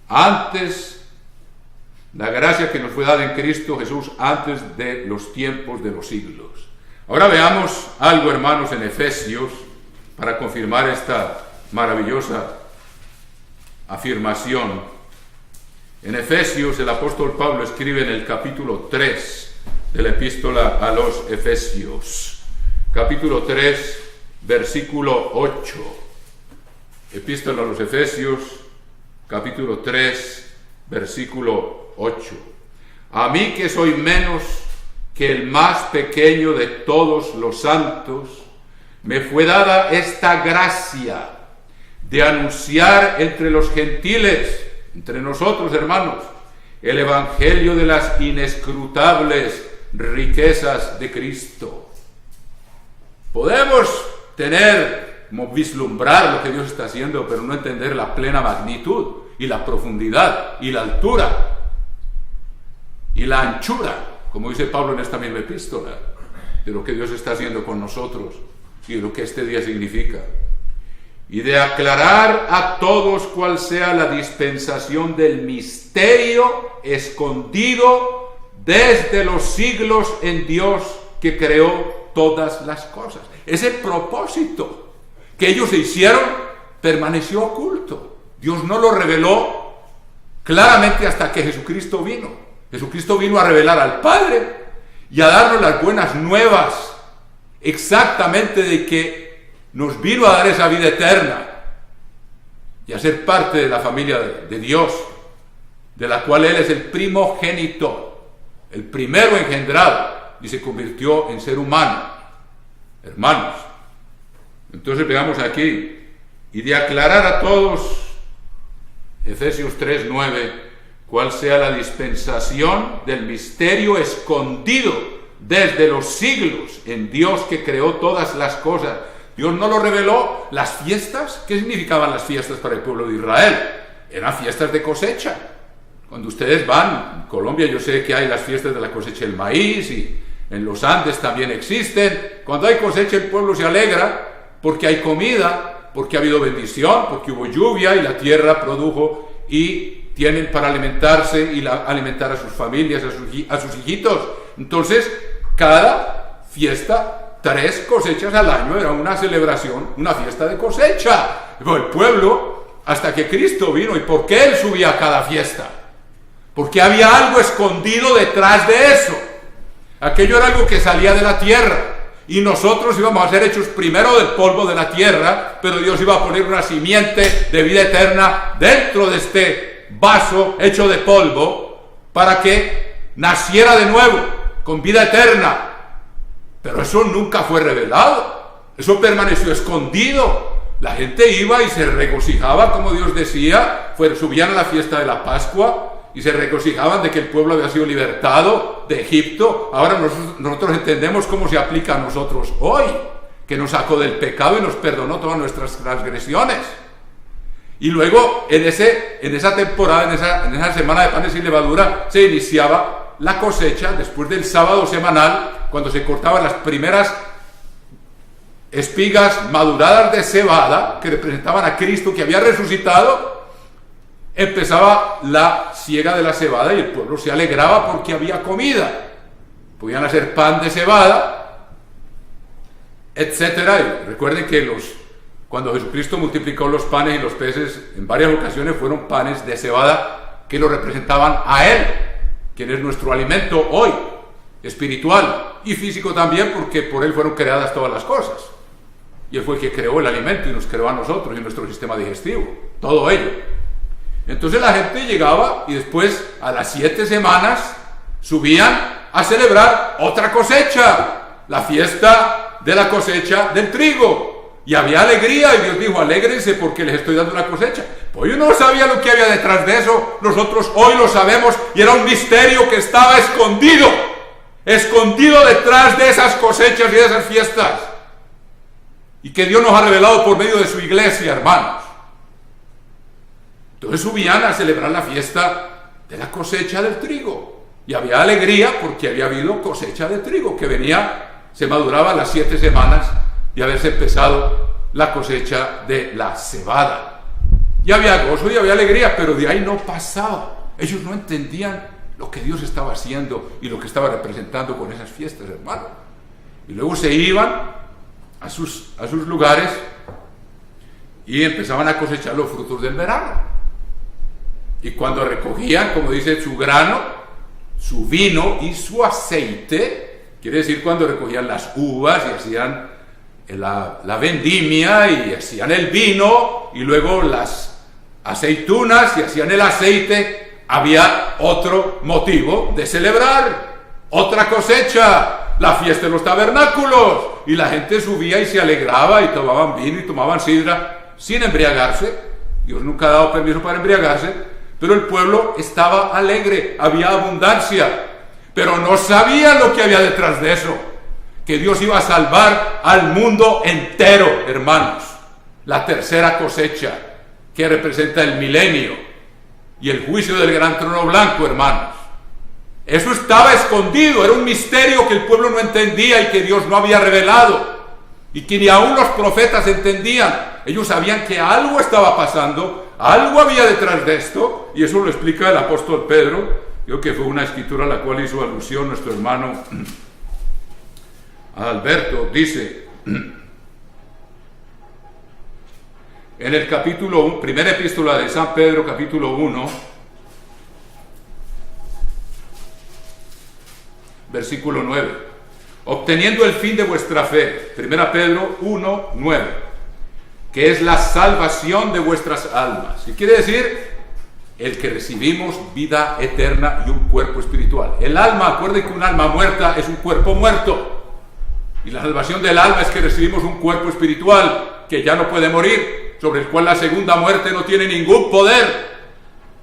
Antes, la gracia que nos fue dada en Cristo Jesús antes de los tiempos de los siglos. Ahora veamos algo, hermanos, en Efesios, para confirmar esta maravillosa afirmación. En Efesios, el apóstol Pablo escribe en el capítulo 3 de la epístola a los Efesios. Capítulo 3, versículo 8. Epístola a los Efesios, capítulo 3, versículo 8. A mí que soy menos que el más pequeño de todos los santos, me fue dada esta gracia de anunciar entre los gentiles, entre nosotros, hermanos, el evangelio de las inescrutables riquezas de Cristo. Podemos vislumbrar lo que Dios está haciendo, pero no entender la plena magnitud y la profundidad y la altura y la anchura, como dice Pablo en esta misma epístola, de lo que Dios está haciendo con nosotros y de lo que este día significa. Y de aclarar a todos cuál sea la dispensación del misterio escondido desde los siglos en Dios que creó todas las cosas. Ese propósito que ellos se hicieron permaneció oculto. Dios no lo reveló claramente hasta que Jesucristo vino. Jesucristo vino a revelar al Padre y a darnos las buenas nuevas exactamente de que nos vino a dar esa vida eterna y a ser parte de la familia de Dios, de la cual Él es el primogénito, el primero engendrado, y se convirtió en ser humano. Hermanos, entonces veamos aquí, y de aclarar a todos, Efesios 3:9, cuál sea la dispensación del misterio escondido desde los siglos en Dios que creó todas las cosas. Dios no lo reveló. Las fiestas, ¿qué significaban las fiestas para el pueblo de Israel? Eran fiestas de cosecha. Cuando ustedes van, en Colombia yo sé que hay las fiestas de la cosecha del maíz y en los Andes también existen. Cuando hay cosecha el pueblo se alegra porque hay comida, porque ha habido bendición, porque hubo lluvia y la tierra produjo y tienen para alimentarse y alimentar a sus familias, a sus hijitos. Entonces, cada fiesta, 3 cosechas al año, era una celebración, una fiesta de cosecha. El pueblo, hasta que Cristo vino, ¿y por qué Él subía a cada fiesta? Porque había algo escondido detrás de eso. Aquello era algo que salía de la tierra, y nosotros íbamos a ser hechos primero del polvo de la tierra, pero Dios iba a poner una simiente de vida eterna dentro de este vaso hecho de polvo, para que naciera de nuevo, con vida eterna. Pero eso nunca fue revelado, eso permaneció escondido. La gente iba y se regocijaba, como Dios decía, subían a la fiesta de la Pascua y se regocijaban de que el pueblo había sido libertado de Egipto. Ahora nosotros entendemos cómo se aplica a nosotros hoy, que nos sacó del pecado y nos perdonó todas nuestras transgresiones. Y luego en esa temporada, en esa semana de panes sin levadura, se iniciaba la cosecha después del sábado semanal, cuando se cortaban las primeras espigas maduradas de cebada que representaban a Cristo que había resucitado. Empezaba la siega de la cebada y el pueblo se alegraba porque había comida. Podían hacer pan de cebada, etcétera. Y recuerden que cuando Jesucristo multiplicó los panes y los peces, en varias ocasiones fueron panes de cebada que lo representaban a Él, quien es nuestro alimento hoy, espiritual y físico también, porque por Él fueron creadas todas las cosas. Y Él fue el que creó el alimento y nos creó a nosotros y nuestro sistema digestivo, todo ello. Entonces la gente llegaba y después, a las 7 semanas, subían a celebrar otra cosecha, la fiesta de la cosecha del trigo. Y había alegría, y Dios dijo, alégrense porque les estoy dando una cosecha. Pues yo no sabía lo que había detrás de eso, nosotros hoy lo sabemos, y era un misterio que estaba escondido detrás de esas cosechas y de esas fiestas, y que Dios nos ha revelado por medio de su iglesia, hermanos. Entonces subían a celebrar la fiesta de la cosecha del trigo, y había alegría porque había habido cosecha de trigo, que se maduraba a las 7 semanas de haberse empezado la cosecha de la cebada. Y había gozo y había alegría, pero de ahí no pasaba. Ellos no entendían lo que Dios estaba haciendo y lo que estaba representando con esas fiestas, hermano. Y luego se iban a sus lugares y empezaban a cosechar los frutos del verano. Y cuando recogían, como dice, su grano, su vino y su aceite, quiere decir cuando recogían las uvas y hacían la vendimia y hacían el vino y luego las aceitunas y hacían el aceite, había otro motivo de celebrar, otra cosecha, la fiesta de los tabernáculos, y la gente subía y se alegraba y tomaban vino y tomaban sidra sin embriagarse. Dios nunca ha dado permiso para embriagarse, pero el pueblo estaba alegre, había abundancia, pero no sabían lo que había detrás de eso, que Dios iba a salvar al mundo entero, hermanos. La tercera cosecha, que representa el milenio y el juicio del gran trono blanco, hermanos. Eso estaba escondido, era un misterio que el pueblo no entendía y que Dios no había revelado, y que ni aún los profetas entendían. Ellos sabían que algo estaba pasando, algo había detrás de esto, y eso lo explica el apóstol Pedro. Creo que fue una escritura a la cual hizo alusión nuestro hermano Alberto. Dice en el capítulo 1, primera epístola de San Pedro, capítulo 1, versículo 9, obteniendo el fin de vuestra fe, primera Pedro 1, 9, que es la salvación de vuestras almas. ¿Qué quiere decir? El que recibimos vida eterna y un cuerpo espiritual. El alma, acuerden que un alma muerta es un cuerpo muerto, y la salvación del alma es que recibimos un cuerpo espiritual que ya no puede morir, sobre el cual la segunda muerte no tiene ningún poder.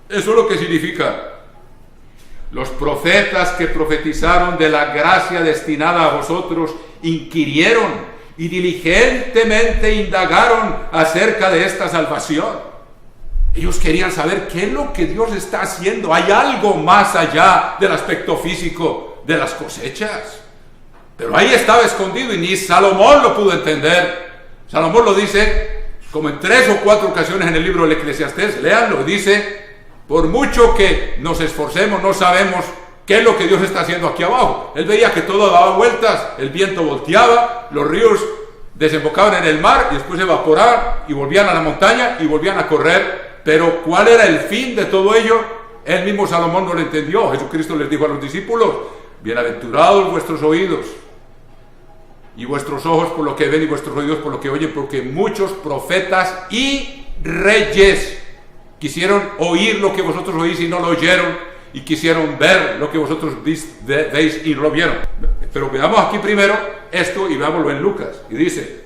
Eso es lo que significa. Los profetas que profetizaron de la gracia destinada a vosotros inquirieron y diligentemente indagaron acerca de esta salvación. Ellos querían saber qué es lo que Dios está haciendo. Hay algo más allá del aspecto físico de las cosechas. Pero ahí estaba escondido y ni Salomón lo pudo entender. Salomón lo dice como en 3 o 4 ocasiones en el libro del Eclesiastés. Léanlo, dice: por mucho que nos esforcemos, no sabemos qué es lo que Dios está haciendo aquí abajo. Él veía que todo daba vueltas, el viento volteaba, los ríos desembocaban en el mar y después evaporaban y volvían a la montaña y volvían a correr. Pero ¿cuál era el fin de todo ello? El mismo Salomón no lo entendió. Jesucristo les dijo a los discípulos: bienaventurados vuestros oídos y vuestros ojos por lo que ven y vuestros oídos por lo que oyen, porque muchos profetas y reyes quisieron oír lo que vosotros oís y no lo oyeron, y quisieron ver lo que vosotros veis y no lo vieron. Pero veamos aquí primero esto y veámoslo en Lucas. Y dice,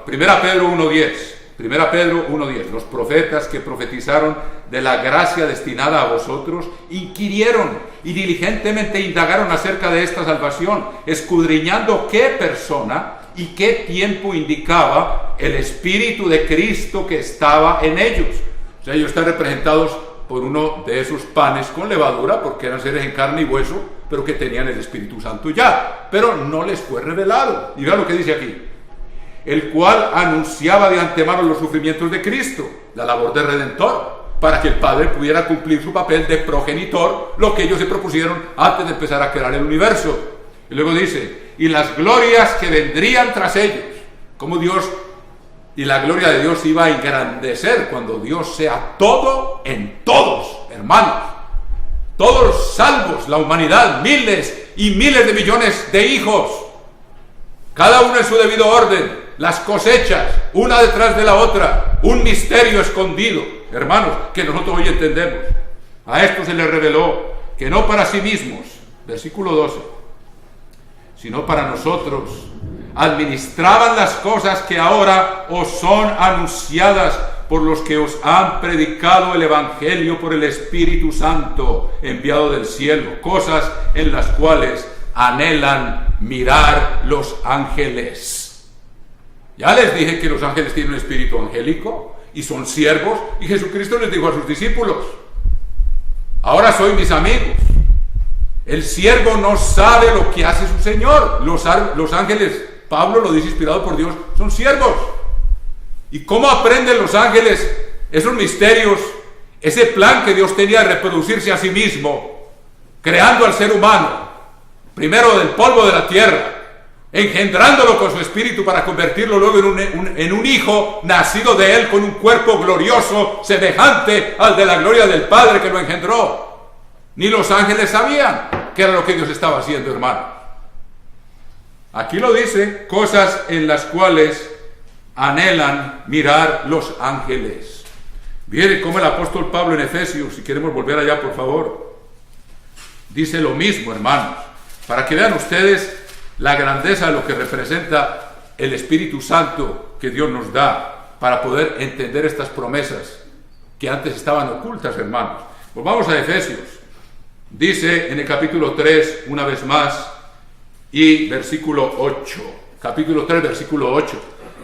Primera Pedro 1.10. Primera Pedro 1.10. Los profetas que profetizaron de la gracia destinada a vosotros inquirieron y diligentemente indagaron acerca de esta salvación, escudriñando qué persona y qué tiempo indicaba el Espíritu de Cristo que estaba en ellos. O sea, ellos están representados por uno de esos panes con levadura, porque eran seres en carne y hueso, pero que tenían el Espíritu Santo ya, pero no les fue revelado. Y vean lo que dice aquí: el cual anunciaba de antemano los sufrimientos de Cristo, la labor de Redentor, para que el Padre pudiera cumplir su papel de progenitor, lo que ellos se propusieron antes de empezar a crear el universo. Y luego dice: y las glorias que vendrían tras ellos. Como Dios y la gloria de Dios iba a engrandecer cuando Dios sea todo en todos, hermanos. Todos salvos, la humanidad, miles y miles de millones de hijos, cada uno en su debido orden, las cosechas, una detrás de la otra, un misterio escondido, hermanos, que nosotros hoy entendemos. A esto se les reveló que no para sí mismos, versículo 12, sino para nosotros. Administraban las cosas que ahora os son anunciadas por los que os han predicado el Evangelio por el Espíritu Santo enviado del cielo, cosas en las cuales anhelan mirar los ángeles. Ya les dije que los ángeles tienen un espíritu angélico y son siervos, y Jesucristo les dijo a sus discípulos: ahora sois mis amigos. El siervo no sabe lo que hace su Señor. Los ángeles, Pablo lo dice inspirado por Dios, son siervos. ¿Y cómo aprenden los ángeles esos misterios, ese plan que Dios tenía de reproducirse a sí mismo, creando al ser humano, primero del polvo de la tierra, engendrándolo con su espíritu para convertirlo luego en un hijo nacido de él con un cuerpo glorioso semejante al de la gloria del Padre que lo engendró? Ni los ángeles sabían qué era lo que Dios estaba haciendo, hermano. Aquí lo dice, cosas en las cuales anhelan mirar los ángeles. Viene como el apóstol Pablo en Efesios, si queremos volver allá por favor, dice lo mismo, hermanos, para que vean ustedes la grandeza de lo que representa el Espíritu Santo que Dios nos da para poder entender estas promesas que antes estaban ocultas, hermanos. Pues vamos a Efesios. Dice en el capítulo 3, una vez más, y versículo 8, capítulo 3, versículo 8.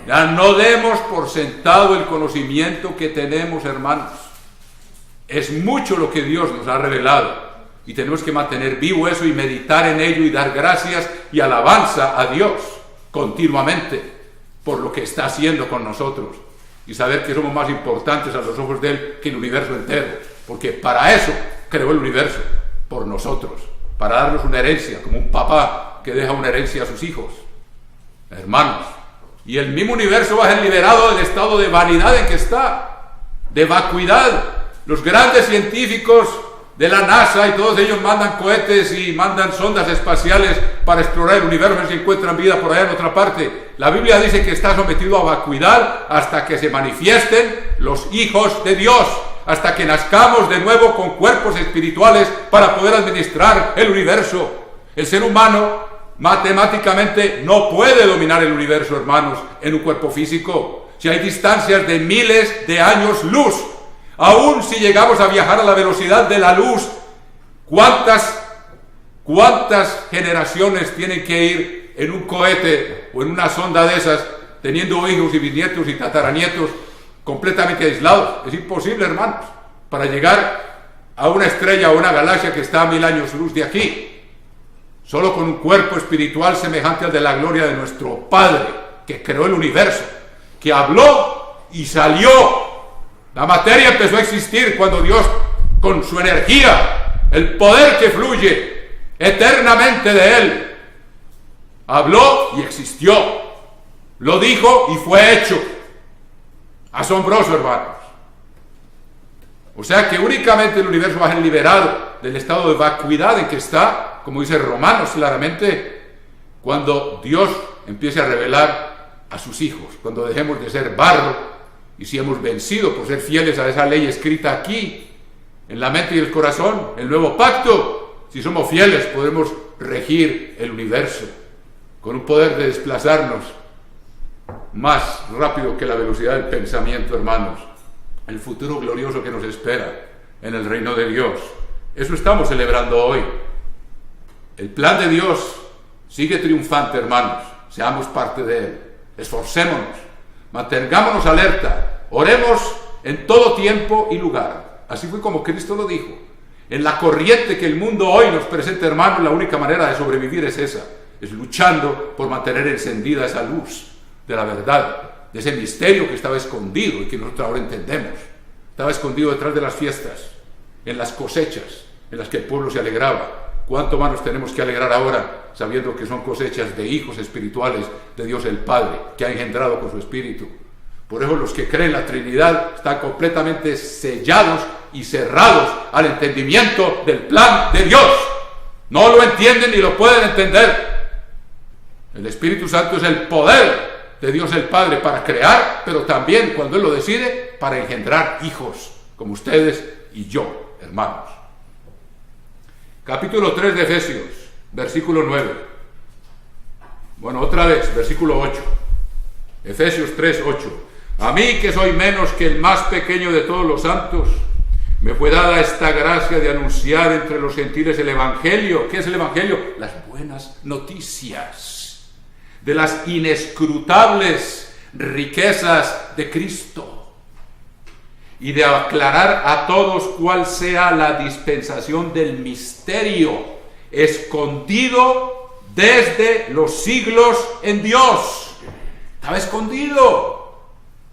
Ya no demos por sentado el conocimiento que tenemos, hermanos. Es mucho lo que Dios nos ha revelado y tenemos que mantener vivo eso y meditar en ello y dar gracias y alabanza a Dios continuamente por lo que está haciendo con nosotros y saber que somos más importantes a los ojos de Él que el universo entero, porque para eso creó el universo, por nosotros, para darnos una herencia, como un papá que deja una herencia a sus hijos. Hermanos, y el mismo universo va a ser liberado del estado de vanidad en que está, de vacuidad. Los grandes científicos de la NASA y todos ellos mandan cohetes y mandan sondas espaciales para explorar el universo, si encuentran vida por allá en otra parte. La Biblia dice que está sometido a vacuidad hasta que se manifiesten los hijos de Dios, hasta que nazcamos de nuevo con cuerpos espirituales para poder administrar el universo. El ser humano matemáticamente no puede dominar el universo, hermanos, en un cuerpo físico. Si hay distancias de miles de años luz, aún si llegamos a viajar a la velocidad de la luz, ¿cuántas generaciones tienen que ir en un cohete o en una sonda de esas, teniendo hijos y bisnietos y tataranietos completamente aislados? Es imposible, hermanos, para llegar a una estrella o una galaxia que está a 1000 años luz de aquí. Solo con un cuerpo espiritual semejante al de la gloria de nuestro Padre, que creó el universo, que habló y salió. La materia empezó a existir cuando Dios, con su energía, el poder que fluye eternamente de Él, habló y existió. Lo dijo y fue hecho. Asombroso, hermanos. O sea que únicamente el universo va a ser liberado del estado de vacuidad en que está, como dice Romanos claramente, cuando Dios empiece a revelar a sus hijos, cuando dejemos de ser barro y si hemos vencido por ser fieles a esa ley escrita aquí, en la mente y el corazón, el nuevo pacto. Si somos fieles podremos regir el universo con un poder de desplazarnos más rápido que la velocidad del pensamiento, hermanos. El futuro glorioso que nos espera en el reino de Dios. Eso estamos celebrando hoy. El plan de Dios sigue triunfante, hermanos. Seamos parte de Él. Esforcémonos. Mantengámonos alerta. Oremos en todo tiempo y lugar. Así fue como Cristo lo dijo. En la corriente que el mundo hoy nos presenta, hermanos, la única manera de sobrevivir es esa. Es luchando por mantener encendida esa luz de la verdad, de ese misterio que estaba escondido y que nosotros ahora entendemos. Estaba escondido detrás de las fiestas, en las cosechas en las que el pueblo se alegraba. ¿Cuánto más nos tenemos que alegrar ahora sabiendo que son cosechas de hijos espirituales de Dios el Padre, que ha engendrado con su Espíritu? Por eso los que creen la Trinidad están completamente sellados y cerrados al entendimiento del plan de Dios. No lo entienden ni lo pueden entender. El Espíritu Santo es el poder de Dios el Padre para crear, pero también, cuando Él lo decide, para engendrar hijos, como ustedes y yo, hermanos. Capítulo 3 de Efesios, versículo 9. Bueno, otra vez, versículo 8. Efesios 3, 8. A mí, que soy menos que el más pequeño de todos los santos, me fue dada esta gracia de anunciar entre los gentiles el Evangelio. ¿Qué es el Evangelio? Las buenas noticias de las inescrutables riquezas de Cristo, y de aclarar a todos cuál sea la dispensación del misterio escondido desde los siglos en Dios. Estaba escondido.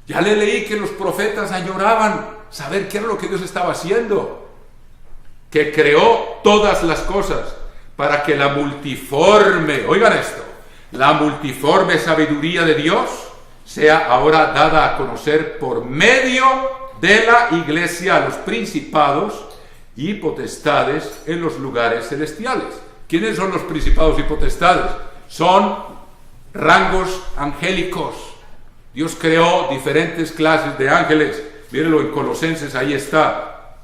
Ya le leí que los profetas añoraban saber qué era lo que Dios estaba haciendo, que creó todas las cosas para que la multiforme, oigan esto, la multiforme sabiduría de Dios sea ahora dada a conocer por medio de la iglesia a los principados y potestades en los lugares celestiales. ¿Quiénes son los principados y potestades? Son rangos angélicos. Dios creó diferentes clases de ángeles. Mírenlo en Colosenses, ahí está.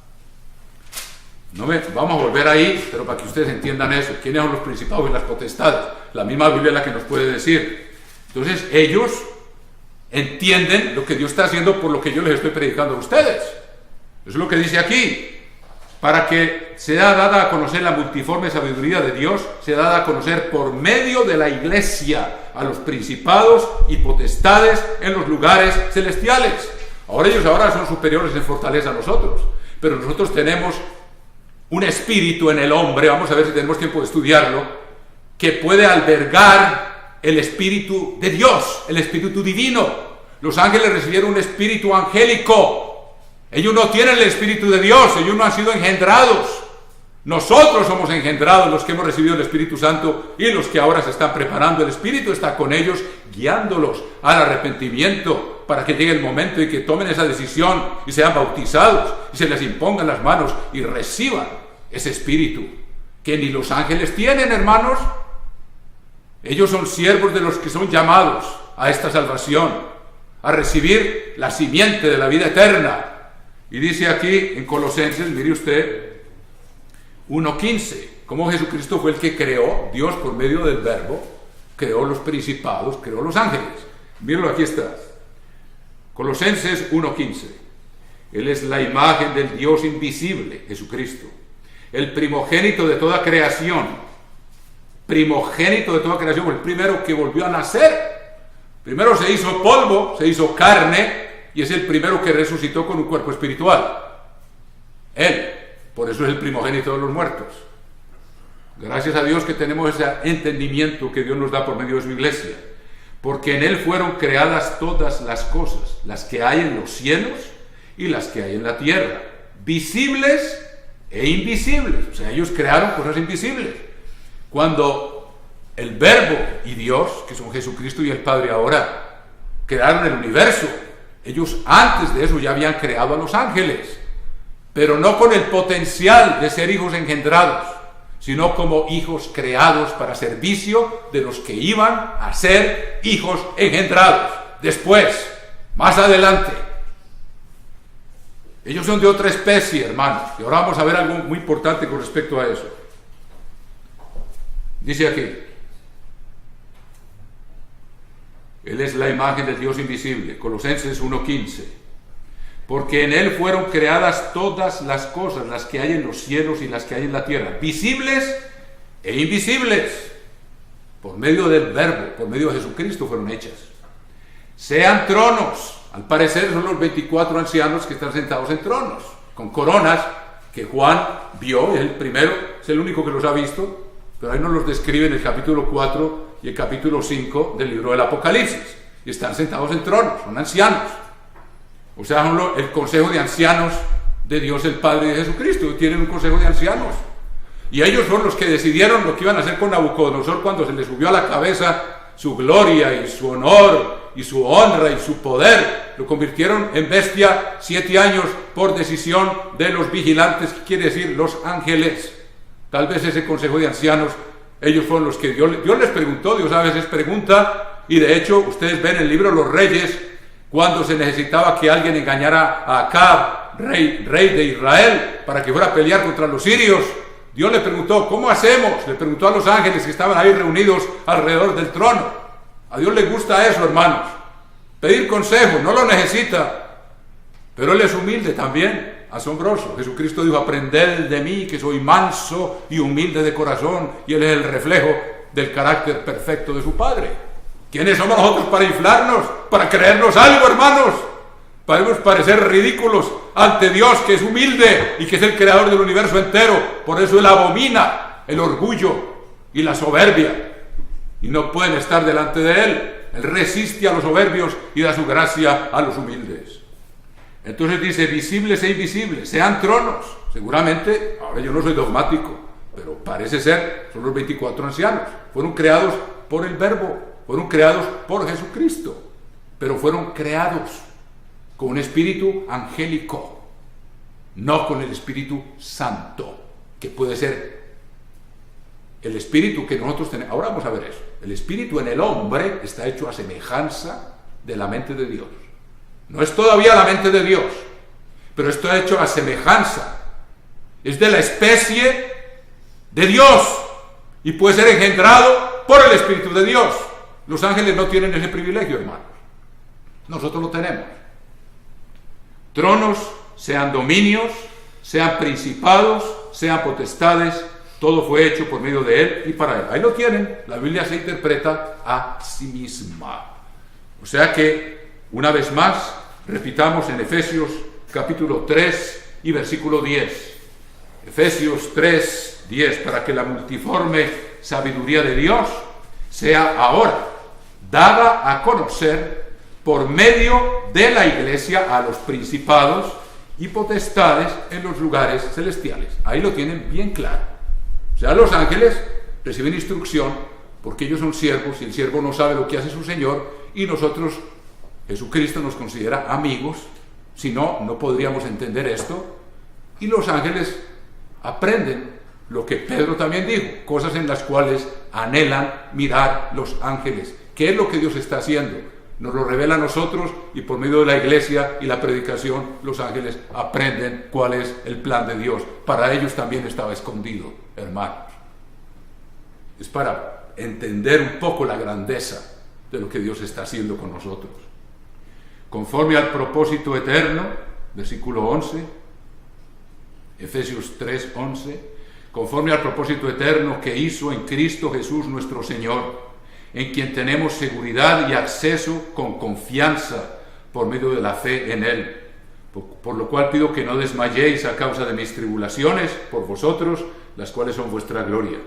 Vamos a volver ahí, pero para que ustedes entiendan eso. ¿Quiénes son los principados y las potestades? La misma Biblia es la que nos puede decir. Entonces ellos entienden lo que Dios está haciendo por lo que yo les estoy predicando a ustedes. Eso es lo que dice aquí. Para que sea dada a conocer la multiforme sabiduría de Dios, sea dada a conocer por medio de la iglesia a los principados y potestades en los lugares celestiales. Ellos son superiores en fortaleza a nosotros, pero nosotros tenemos un espíritu en el hombre, vamos a ver si tenemos tiempo de estudiarlo, que puede albergar el espíritu de Dios, el espíritu divino. Los ángeles recibieron un espíritu angélico. Ellos no tienen el espíritu de Dios, ellos no han sido engendrados. Nosotros somos engendrados, los que hemos recibido el Espíritu Santo y los que ahora se están preparando. El Espíritu está con ellos, guiándolos al arrepentimiento, para que llegue el momento y que tomen esa decisión y sean bautizados y se les impongan las manos y reciban ese espíritu que ni los ángeles tienen, hermanos. Ellos son siervos de los que son llamados a esta salvación, a recibir la simiente de la vida eterna. Y dice aquí en Colosenses, mire usted, 1:15, cómo Jesucristo fue el que creó, Dios por medio del verbo, creó los principados, creó los ángeles. Míralo, aquí está. Colosenses 1:15. Él es la imagen del Dios invisible, Jesucristo, el primogénito de toda creación. Primogénito de toda creación, el primero que volvió a nacer. Primero se hizo polvo, se hizo carne, y es el primero que resucitó con un cuerpo espiritual. Él, por eso es el primogénito de los muertos. Gracias a Dios que tenemos ese entendimiento que Dios nos da por medio de su iglesia. Porque en Él fueron creadas todas las cosas, las que hay en los cielos y las que hay en la tierra, visibles e invisibles. O sea, ellos crearon cosas invisibles. Cuando el Verbo y Dios, que son Jesucristo y el Padre ahora, crearon el universo, ellos antes de eso ya habían creado a los ángeles, pero no con el potencial de ser hijos engendrados, sino como hijos creados para servicio de los que iban a ser hijos engendrados después, más adelante. Ellos son de otra especie, hermanos, y ahora vamos a ver algo muy importante con respecto a eso. Dice aquí: Él es la imagen del Dios invisible, Colosenses 1:15. Porque en Él fueron creadas todas las cosas, las que hay en los cielos y las que hay en la tierra, visibles e invisibles, por medio del Verbo, por medio de Jesucristo fueron hechas. Sean tronos, al parecer son los 24 ancianos que están sentados en tronos, con coronas, que Juan vio, es el primero, es el único que los ha visto, pero ahí nos los describe en el capítulo 4 y el capítulo 5 del libro del Apocalipsis, y están sentados en tronos, son ancianos. O sea, son el consejo de ancianos de Dios el Padre y de Jesucristo. Tienen un consejo de ancianos. Y ellos son los que decidieron lo que iban a hacer con Nabucodonosor cuando se le subió a la cabeza su gloria y su honor y su honra y su poder. Lo convirtieron en bestia 7 años por decisión de los vigilantes, que quiere decir los ángeles. Tal vez ese consejo de ancianos, ellos fueron los que Dios les preguntó. Dios a veces pregunta, y de hecho ustedes ven en el libro Los Reyes, cuando se necesitaba que alguien engañara a Acab, rey de Israel, para que fuera a pelear contra los sirios. Dios le preguntó, ¿cómo hacemos? Le preguntó a los ángeles que estaban ahí reunidos alrededor del trono. A Dios le gusta eso, hermanos. Pedir consejo, no lo necesita. Pero Él es humilde también, asombroso. Jesucristo dijo, aprended de mí, que soy manso y humilde de corazón. Y Él es el reflejo del carácter perfecto de su Padre. ¿Quiénes somos nosotros para inflarnos? Para creernos algo, hermanos. Podemos parecer ridículos ante Dios, que es humilde y que es el creador del universo entero. Por eso Él abomina el orgullo y la soberbia. Y no pueden estar delante de Él. Él resiste a los soberbios y da su gracia a los humildes. Entonces dice, visibles e invisibles, sean tronos. Seguramente, ahora yo no soy dogmático, pero parece ser, son los 24 ancianos. Fueron creados por el Verbo, fueron creados por Jesucristo, pero fueron creados con un espíritu angélico, no con el Espíritu Santo, que puede ser el espíritu que nosotros tenemos. Ahora vamos a ver eso. El espíritu en el hombre está hecho a semejanza de la mente de Dios. No es todavía la mente de Dios, pero está hecho a semejanza. Es de la especie de Dios y puede ser engendrado por el Espíritu de Dios. Los ángeles no tienen ese privilegio, hermanos. Nosotros lo tenemos. Tronos, sean dominios, sean principados, sean potestades, todo fue hecho por medio de Él y para Él. Ahí lo tienen. La Biblia se interpreta a sí misma. O sea que, una vez más, repitamos en Efesios capítulo 3 y versículo 10. Efesios 3, 10, para que la multiforme sabiduría de Dios sea ahora dada a conocer por medio de la iglesia a los principados y potestades en los lugares celestiales. Ahí lo tienen bien claro. O sea, los ángeles reciben instrucción porque ellos son siervos y el siervo no sabe lo que hace su Señor, y nosotros, Jesucristo nos considera amigos, si no, no podríamos entender esto, y los ángeles aprenden lo que Pedro también dijo, cosas en las cuales anhelan mirar los ángeles. ¿Qué es lo que Dios está haciendo? Nos lo revela a nosotros, y por medio de la iglesia y la predicación, los ángeles aprenden cuál es el plan de Dios. Para ellos también estaba escondido, hermanos. Es para entender un poco la grandeza de lo que Dios está haciendo con nosotros. Conforme al propósito eterno, versículo 11, Efesios 3, 11, conforme al propósito eterno que hizo en Cristo Jesús nuestro Señor, en quien tenemos seguridad y acceso con confianza por medio de la fe en Él. Por lo cual pido que no desmayéis a causa de mis tribulaciones por vosotros, las cuales son vuestra gloria.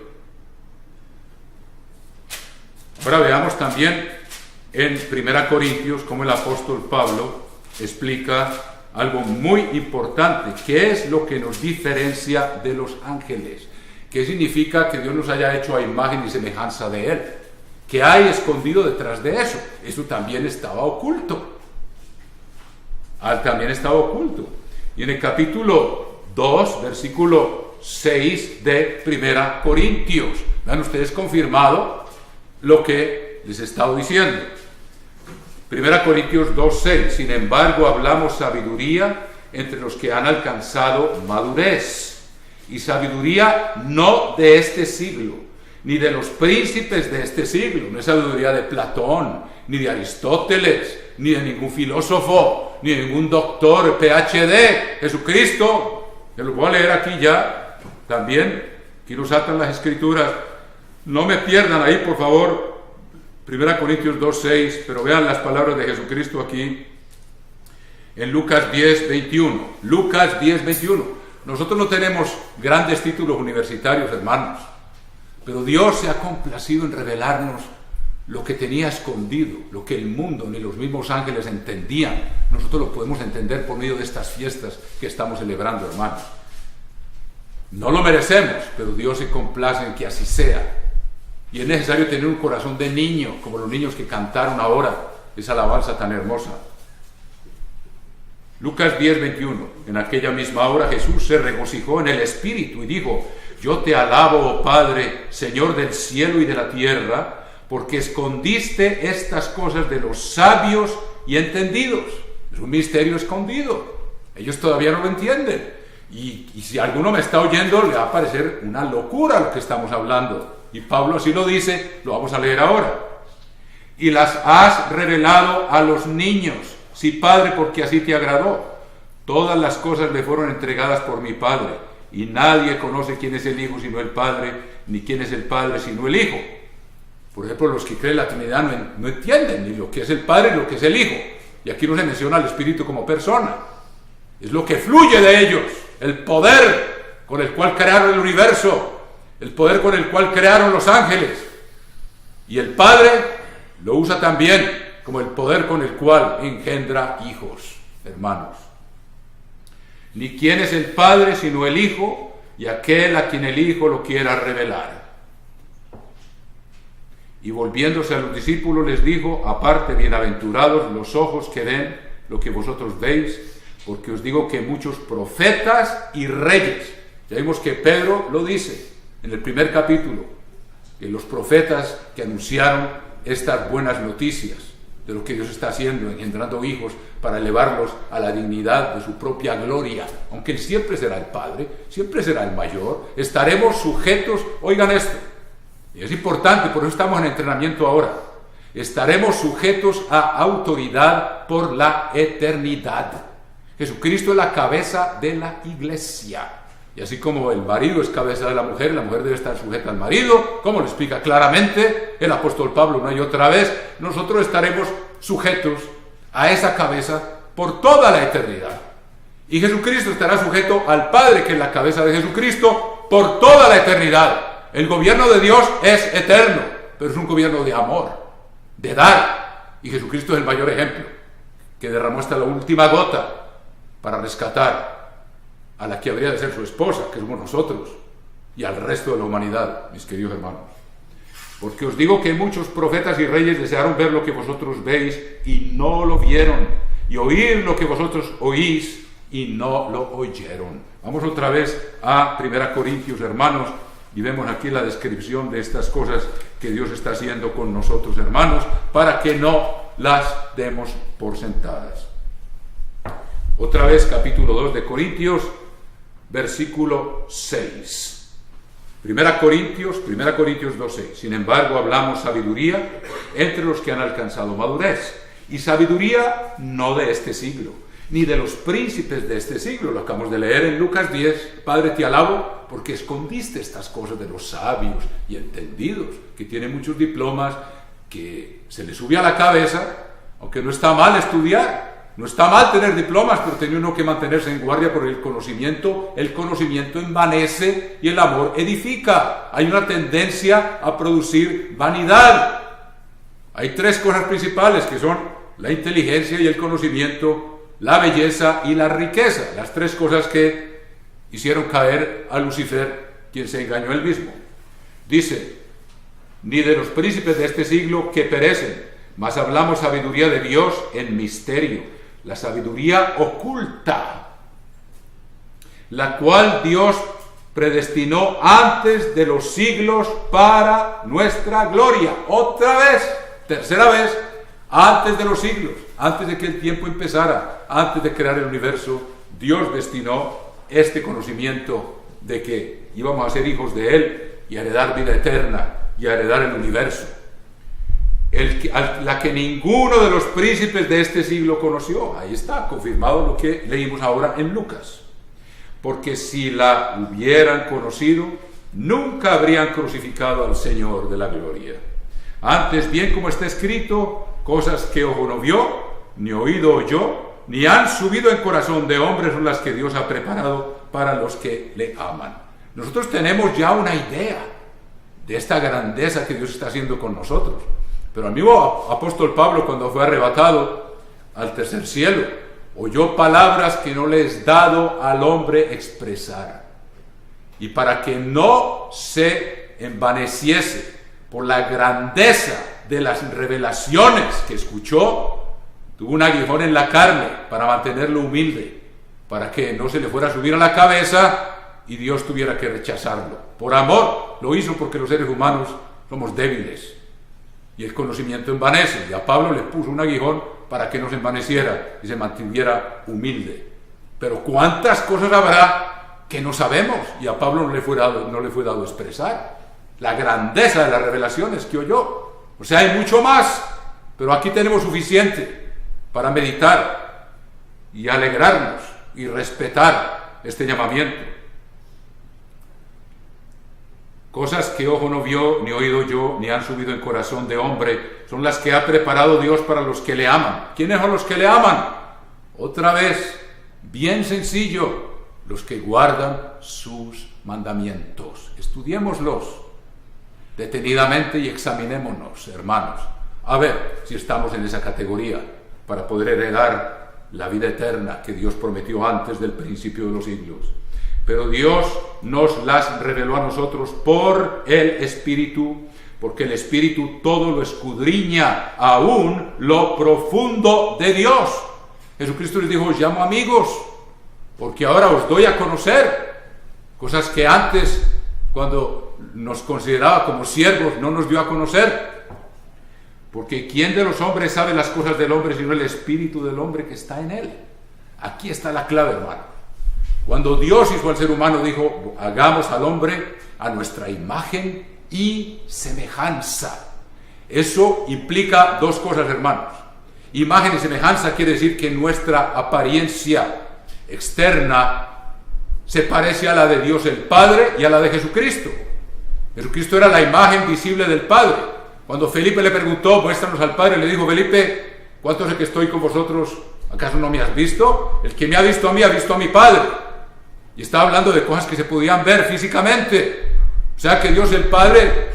Ahora veamos también en 1 Corintios cómo el apóstol Pablo explica algo muy importante. ¿Qué es lo que nos diferencia de los ángeles? ¿Qué significa que Dios nos haya hecho a imagen y semejanza de Él? ¿Qué hay escondido detrás de eso? Eso también estaba oculto. También estaba oculto. Y en el capítulo 2, versículo 6 de 1 Corintios, vean ustedes confirmado lo que les he estado diciendo. 1 Corintios 2:6, sin embargo hablamos sabiduría entre los que han alcanzado madurez, y sabiduría no de este siglo, ni de los príncipes de este siglo. No es sabiduría de Platón, ni de Aristóteles, ni de ningún filósofo, ni de ningún doctor PhD. Jesucristo, que lo voy a leer aquí ya, también, aquí nos atan las escrituras. No me pierdan ahí, por favor, 1 Corintios 2:6, pero vean las palabras de Jesucristo aquí, en Lucas 10:21. Lucas 10:21. Nosotros no tenemos grandes títulos universitarios, hermanos, pero Dios se ha complacido en revelarnos lo que tenía escondido, lo que el mundo ni los mismos ángeles entendían. Nosotros lo podemos entender por medio de estas fiestas que estamos celebrando, hermanos. No lo merecemos, pero Dios se complace en que así sea. Y es necesario tener un corazón de niño, como los niños que cantaron ahora esa alabanza tan hermosa. Lucas 10:21. En aquella misma hora Jesús se regocijó en el Espíritu y dijo: yo te alabo, oh Padre, Señor del cielo y de la tierra, porque escondiste estas cosas de los sabios y entendidos. Es un misterio escondido. Ellos todavía no lo entienden. Y si alguno me está oyendo, le va a parecer una locura lo que estamos hablando. Y Pablo así lo dice, lo vamos a leer ahora. Y las has revelado a los niños. Sí, Padre, porque así te agradó. Todas las cosas le fueron entregadas por mi Padre. Y nadie conoce quién es el Hijo sino el Padre, ni quién es el Padre sino el Hijo. Por ejemplo, los que creen la Trinidad no entienden ni lo que es el Padre ni lo que es el Hijo. Y aquí no se menciona al Espíritu como persona. Es lo que fluye de ellos, el poder con el cual crearon el universo, el poder con el cual crearon los ángeles. Y el Padre lo usa también como el poder con el cual engendra hijos, hermanos. Ni quién es el Padre sino el Hijo, y aquel a quien el Hijo lo quiera revelar. Y volviéndose a los discípulos les dijo: aparte, bienaventurados los ojos que ven lo que vosotros veis, porque os digo que muchos profetas y reyes, ya vimos que Pedro lo dice en el primer capítulo, que los profetas que anunciaron estas buenas noticias de lo que Dios está haciendo, engendrando hijos para elevarlos a la dignidad de su propia gloria, aunque Él siempre será el Padre, siempre será el mayor, estaremos sujetos, oigan esto, y es importante, por eso estamos en entrenamiento ahora, estaremos sujetos a autoridad por la eternidad. Jesucristo es la cabeza de la iglesia. Y así como el marido es cabeza de la mujer debe estar sujeta al marido, como lo explica claramente el apóstol Pablo una y otra vez, nosotros estaremos sujetos a esa cabeza por toda la eternidad. Y Jesucristo estará sujeto al Padre, que es la cabeza de Jesucristo, por toda la eternidad. El gobierno de Dios es eterno, pero es un gobierno de amor, de dar. Y Jesucristo es el mayor ejemplo, que derramó hasta la última gota para rescatar a la que habría de ser su esposa, que somos nosotros, y al resto de la humanidad, mis queridos hermanos. Porque os digo que muchos profetas y reyes desearon ver lo que vosotros veis y no lo vieron, y oír lo que vosotros oís y no lo oyeron. Vamos otra vez a 1 Corintios, hermanos, y vemos aquí la descripción de estas cosas que Dios está haciendo con nosotros, hermanos, para que no las demos por sentadas. Otra vez, capítulo 2 de Corintios, versículo 6. 1 Corintios 2:6. Sin embargo, hablamos sabiduría entre los que han alcanzado madurez, y sabiduría no de este siglo, ni de los príncipes de este siglo. Lo acabamos de leer en Lucas 10. Padre, te alabo porque escondiste estas cosas de los sabios y entendidos, que tienen muchos diplomas, que se les sube a la cabeza, aunque no está mal estudiar. No está mal tener diplomas, pero tiene uno que mantenerse en guardia por el conocimiento. El conocimiento envanece y el amor edifica. Hay una tendencia a producir vanidad. Hay tres cosas principales, que son la inteligencia y el conocimiento, la belleza y la riqueza. Las tres cosas que hicieron caer a Lucifer, quien se engañó él mismo. Dice: ni de los príncipes de este siglo que perecen, mas hablamos sabiduría de Dios en misterio, la sabiduría oculta, la cual Dios predestinó antes de los siglos para nuestra gloria. Otra vez, tercera vez, antes de los siglos, antes de que el tiempo empezara, antes de crear el universo, Dios destinó este conocimiento de que íbamos a ser hijos de Él y a heredar vida eterna y a heredar el universo. La que ninguno de los príncipes de este siglo conoció. Ahí está confirmado lo que leímos ahora en Lucas. Porque si la hubieran conocido, nunca habrían crucificado al Señor de la gloria. Antes bien, como está escrito, cosas que ojo no vio, ni oído oyó, ni han subido en corazón de hombre, son las que Dios ha preparado para los que le aman. Nosotros tenemos ya una idea de esta grandeza que Dios está haciendo con nosotros. Pero el mismo apóstol Pablo, cuando fue arrebatado al tercer cielo, oyó palabras que no le es dado al hombre expresar. Y para que no se envaneciese por la grandeza de las revelaciones que escuchó, tuvo un aguijón en la carne para mantenerlo humilde, para que no se le fuera a subir a la cabeza y Dios tuviera que rechazarlo. Por amor lo hizo, porque los seres humanos somos débiles y el conocimiento envanece, y a Pablo le puso un aguijón para que no se envaneciera y se mantuviera humilde. Pero cuántas cosas habrá que no sabemos, y a Pablo no le fue dado expresar la grandeza de las revelaciones que oyó. O sea, hay mucho más, pero aquí tenemos suficiente para meditar y alegrarnos y respetar este llamamiento. Cosas que ojo no vio, ni oído yo, ni han subido en corazón de hombre, son las que ha preparado Dios para los que le aman. ¿Quiénes son los que le aman? Otra vez, bien sencillo, los que guardan sus mandamientos. Estudiémoslos detenidamente y examinémonos, hermanos, a ver si estamos en esa categoría para poder heredar la vida eterna que Dios prometió antes del principio de los siglos. Pero Dios nos las reveló a nosotros por el Espíritu, porque el Espíritu todo lo escudriña, aún lo profundo de Dios. Jesucristo les dijo: os llamo amigos, porque ahora os doy a conocer cosas que antes, cuando nos consideraba como siervos, no nos dio a conocer. Porque ¿quién de los hombres sabe las cosas del hombre sino el espíritu del hombre que está en él? Aquí está la clave, hermano. Cuando Dios hizo al ser humano, dijo: hagamos al hombre a nuestra imagen y semejanza. Eso implica dos cosas, hermanos. Imagen y semejanza quiere decir que nuestra apariencia externa se parece a la de Dios el Padre y a la de Jesucristo. Jesucristo era la imagen visible del Padre. Cuando Felipe le preguntó: muéstranos al Padre, le dijo: Felipe, ¿cuánto sé que estoy con vosotros? ¿Acaso no me has visto? El que me ha visto a mí ha visto a mi Padre. Y estaba hablando de cosas que se podían ver físicamente. O sea que Dios el Padre,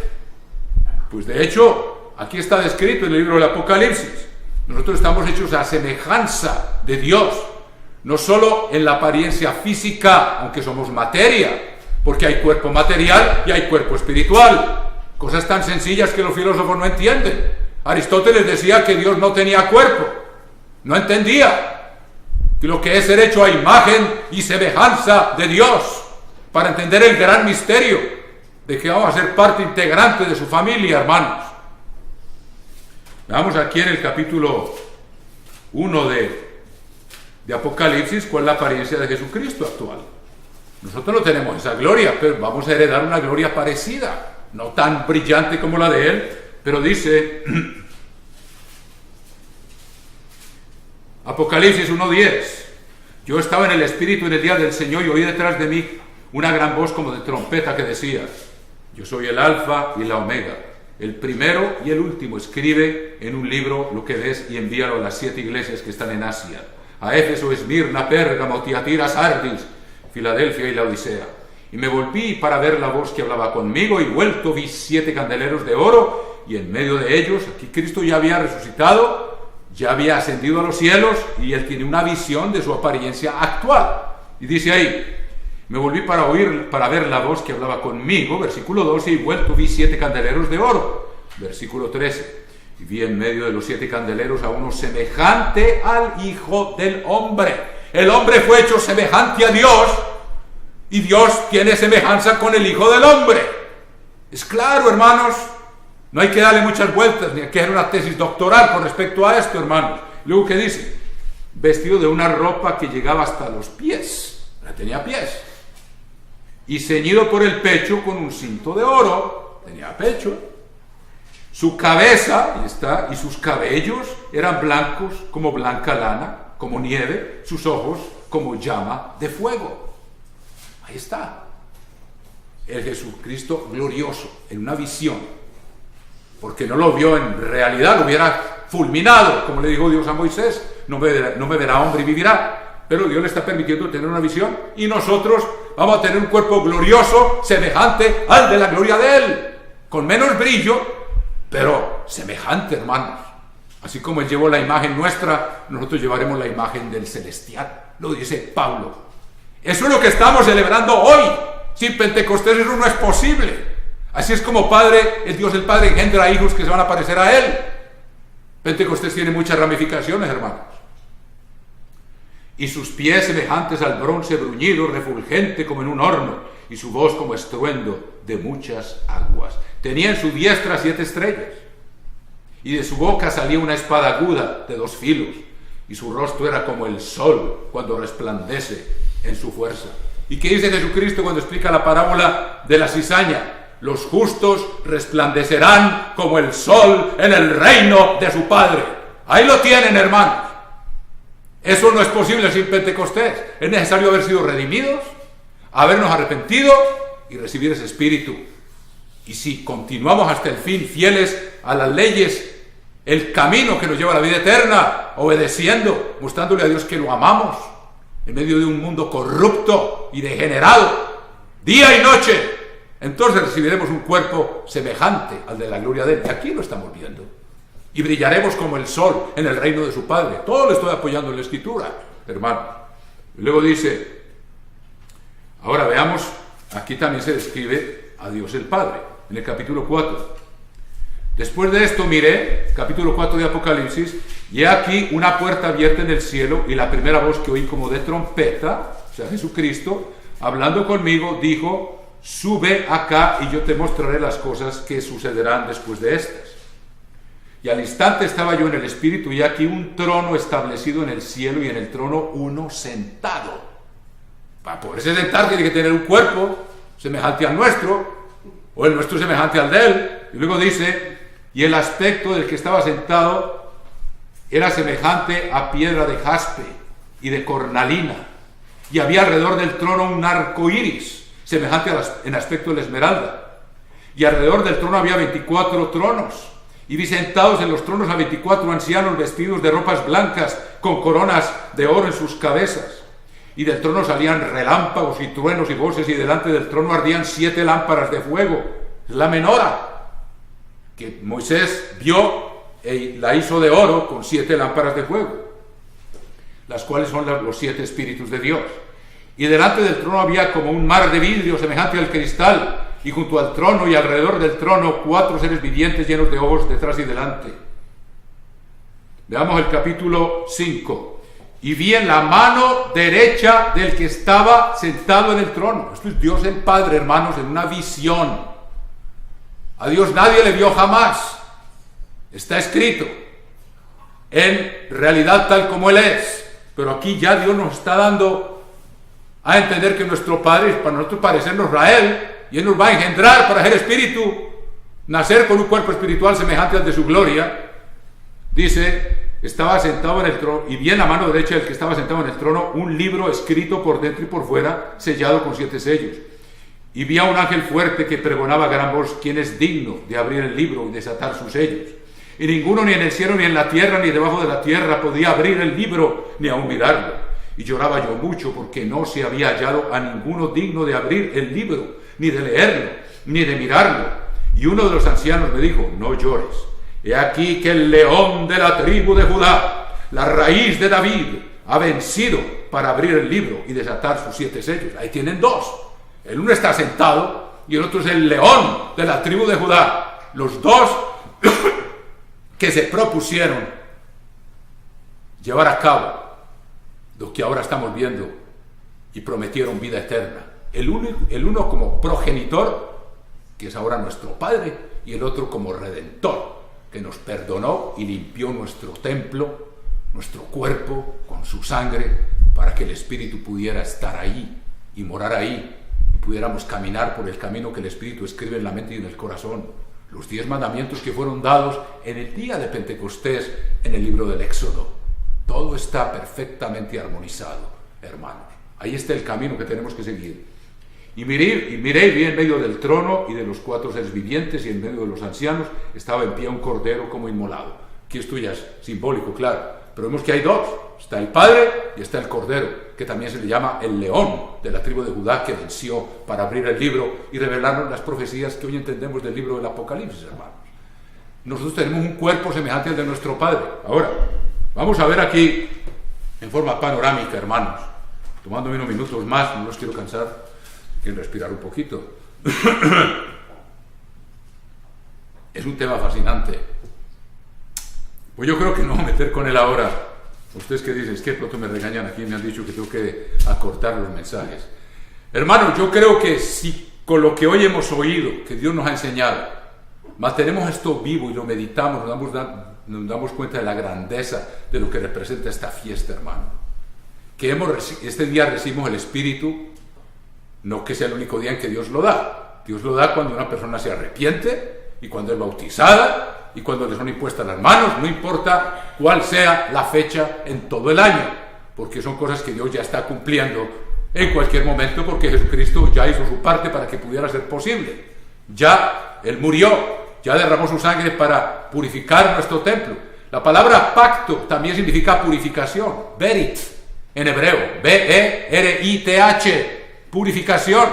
pues de hecho, aquí está descrito en el libro del Apocalipsis. Nosotros estamos hechos a semejanza de Dios, no solo en la apariencia física, aunque somos materia, porque hay cuerpo material y hay cuerpo espiritual. Cosas tan sencillas que los filósofos no entienden. Aristóteles decía que Dios no tenía cuerpo, no entendía que lo que es ser hecho a imagen y semejanza de Dios, para entender el gran misterio de que vamos a ser parte integrante de su familia, hermanos. Veamos aquí en el capítulo 1 de Apocalipsis cuál es la apariencia de Jesucristo actual. Nosotros no tenemos esa gloria, pero vamos a heredar una gloria parecida, no tan brillante como la de Él, pero dice Apocalipsis 1:10: yo estaba en el Espíritu en el día del Señor y oí detrás de mí una gran voz como de trompeta que decía: yo soy el Alfa y la Omega, el primero y el último. Escribe en un libro lo que ves y envíalo a las 7 iglesias que están en Asia: a Éfeso, Esmirna, Pérgamo, Tiatira, Sardis, Filadelfia y Laodicea. Y me volví para ver la voz que hablaba conmigo, y vuelto vi 7 candeleros de oro, y en medio de ellos, aquí Cristo ya había resucitado, ya había ascendido a los cielos, y Él tiene una visión de su apariencia actual. Y dice ahí: me volví para ver la voz que hablaba conmigo, versículo 12, y vuelto vi 7 candeleros de oro, versículo 13. Y vi en medio de los 7 candeleros a uno semejante al Hijo del Hombre. El hombre fue hecho semejante a Dios, y Dios tiene semejanza con el Hijo del Hombre. Es claro, hermanos. No hay que darle muchas vueltas, ni hay que hacer una tesis doctoral con respecto a esto, hermanos. Luego, ¿qué dice? Vestido de una ropa que llegaba hasta los pies. No tenía pies. Y ceñido por el pecho con un cinto de oro. Tenía pecho. Su cabeza, ahí está, y sus cabellos eran blancos como blanca lana, como nieve. Sus ojos como llama de fuego. Ahí está. El Jesucristo glorioso, en una visión. Porque no lo vio en realidad, lo hubiera fulminado, como le dijo Dios a Moisés: no me verá hombre y vivirá. Pero Dios le está permitiendo tener una visión, y nosotros vamos a tener un cuerpo glorioso, semejante al de la gloria de Él, con menos brillo, pero semejante, hermanos. Así como Él llevó la imagen nuestra, nosotros llevaremos la imagen del celestial, lo dice Pablo. Eso es lo que estamos celebrando hoy. Sin Pentecostés eso no es posible. Así es como el Dios el Padre engendra hijos que se van a parecer a Él. Pentecostés tiene muchas ramificaciones, hermanos. Y sus pies semejantes al bronce bruñido, refulgente como en un horno, y su voz como estruendo de muchas aguas. Tenía en su diestra 7 estrellas, y de su boca salía una espada aguda de 2 filos, y su rostro era como el sol cuando resplandece en su fuerza. ¿Y qué dice Jesucristo cuando explica la parábola de la cizaña? Los justos resplandecerán como el sol en el reino de su Padre. Ahí lo tienen, hermanos. Eso no es posible sin Pentecostés. Es necesario haber sido redimidos, habernos arrepentido y recibir ese Espíritu. Y si continuamos hasta el fin fieles a las leyes, el camino que nos lleva a la vida eterna, obedeciendo, mostrándole a Dios que lo amamos, en medio de un mundo corrupto y degenerado, día y noche, entonces recibiremos un cuerpo semejante al de la gloria de Él. Y aquí lo estamos viendo. Y brillaremos como el sol en el reino de su Padre. Todo lo estoy apoyando en la Escritura, hermano. Y luego dice, ahora veamos, aquí también se describe a Dios el Padre, en el capítulo 4. Después de esto miré, capítulo 4 de Apocalipsis, y he aquí una puerta abierta en el cielo, y la primera voz que oí como de trompeta, o sea, Jesucristo, hablando conmigo, dijo, sube acá y yo te mostraré las cosas que sucederán después de estas. Y al instante estaba yo en el Espíritu, y aquí un trono establecido en el cielo, y en el trono uno sentado. Para poderse sentar tiene que tener un cuerpo semejante al nuestro, o el nuestro semejante al de él. Y luego dice, y el aspecto del que estaba sentado era semejante a piedra de jaspe y de cornalina, y había alrededor del trono un arco iris, semejante en aspecto de la esmeralda. Y alrededor del trono había 24 tronos, y vi sentados en los tronos a 24 ancianos vestidos de ropas blancas, con coronas de oro en sus cabezas. Y del trono salían relámpagos y truenos y voces, y delante del trono ardían 7 lámparas de fuego. Es la menorá que Moisés vio y la hizo de oro con 7 lámparas de fuego, las cuales son los 7 espíritus de Dios. Y delante del trono había como un mar de vidrio semejante al cristal, y junto al trono y alrededor del trono 4 seres vivientes llenos de ojos detrás y delante. Veamos el capítulo 5. Y vi en la mano derecha del que estaba sentado en el trono. Esto es Dios el Padre, hermanos, en una visión. A Dios nadie le vio jamás. Está escrito en realidad tal como Él es. Pero aquí ya Dios nos está dando a entender que nuestro Padre, para nosotros parecernos a Él, y Él nos va a engendrar para ser espíritu, nacer con un cuerpo espiritual semejante al de su gloria. Dice, estaba sentado en el trono, y vi en la mano derecha del que estaba sentado en el trono un libro escrito por dentro y por fuera, sellado con 7 sellos. Y vi a un ángel fuerte que pregonaba a gran voz, ¿quién es digno de abrir el libro y desatar sus sellos? Y ninguno, ni en el cielo, ni en la tierra, ni debajo de la tierra, podía abrir el libro, ni aun mirarlo. Y lloraba yo mucho, porque no se había hallado a ninguno digno de abrir el libro, ni de leerlo, ni de mirarlo. Y uno de los ancianos me dijo, no llores. He aquí que el león de la tribu de Judá, la raíz de David, ha vencido para abrir el libro y desatar sus 7 sellos. Ahí tienen 2. El uno está sentado y el otro es el león de la tribu de Judá. Los dos que se propusieron llevar a cabo lo que ahora estamos viendo y prometieron vida eterna. El uno como progenitor, que es ahora nuestro Padre, y el otro como redentor, que nos perdonó y limpió nuestro templo, nuestro cuerpo, con su sangre, para que el Espíritu pudiera estar ahí y morar ahí, y pudiéramos caminar por el camino que el Espíritu escribe en la mente y en el corazón. Los 10 mandamientos que fueron dados en el día de Pentecostés en el libro del Éxodo. Todo está perfectamente armonizado, hermanos. Ahí está el camino que tenemos que seguir. Y miré y vi en medio del trono y de los 4 seres vivientes y en medio de los ancianos estaba en pie un cordero como inmolado. Aquí esto ya es simbólico, claro, pero vemos que hay 2. Está el Padre y está el Cordero, que también se le llama el león de la tribu de Judá, que venció para abrir el libro y revelarnos las profecías que hoy entendemos del libro del Apocalipsis, hermanos. Nosotros tenemos un cuerpo semejante al de nuestro Padre. Ahora, vamos a ver aquí en forma panorámica, hermanos, tomándome unos minutos más, no los quiero cansar. Quiero respirar un poquito. Es un tema fascinante. Pues yo creo que no voy a meter con él ahora. Ustedes que dicen, es que pronto me regañan aquí, me han dicho que tengo que acortar los mensajes. Hermano, yo creo que si con lo que hoy hemos oído, que Dios nos ha enseñado, mantenemos esto vivo y lo meditamos, nos damos cuenta de la grandeza de lo que representa esta fiesta, hermano. Que este día recibimos el Espíritu, No que sea el único día en que Dios lo da. Dios lo da cuando una persona se arrepiente y cuando es bautizada y cuando le son impuestas las manos, no importa cuál sea la fecha en todo el año, porque son cosas que Dios ya está cumpliendo en cualquier momento, porque Jesucristo ya hizo su parte para que pudiera ser posible. Ya Él murió, ya derramó su sangre para purificar nuestro templo. La palabra pacto también significa purificación, berit, en hebreo, B-E-R-I-T-H, purificación,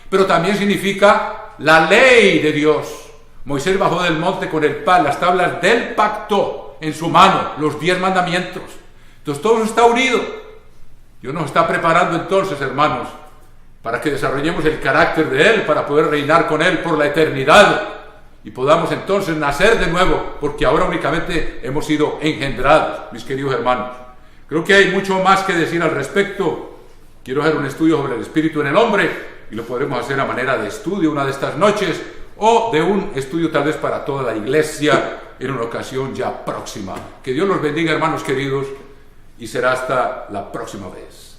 pero también significa la ley de Dios. Moisés bajó del monte con el pan, las tablas del pacto en su mano, los 10 mandamientos. Entonces todo está unido. Dios nos está preparando entonces, hermanos, para que desarrollemos el carácter de Él, para poder reinar con Él por la eternidad y podamos entonces nacer de nuevo, porque ahora únicamente hemos sido engendrados, mis queridos hermanos. Creo que hay mucho más que decir al respecto. Quiero hacer un estudio sobre el Espíritu en el hombre y lo podremos hacer a manera de estudio una de estas noches o de un estudio tal vez para toda la iglesia en una ocasión ya próxima. Que Dios los bendiga, hermanos queridos, y será hasta la próxima vez.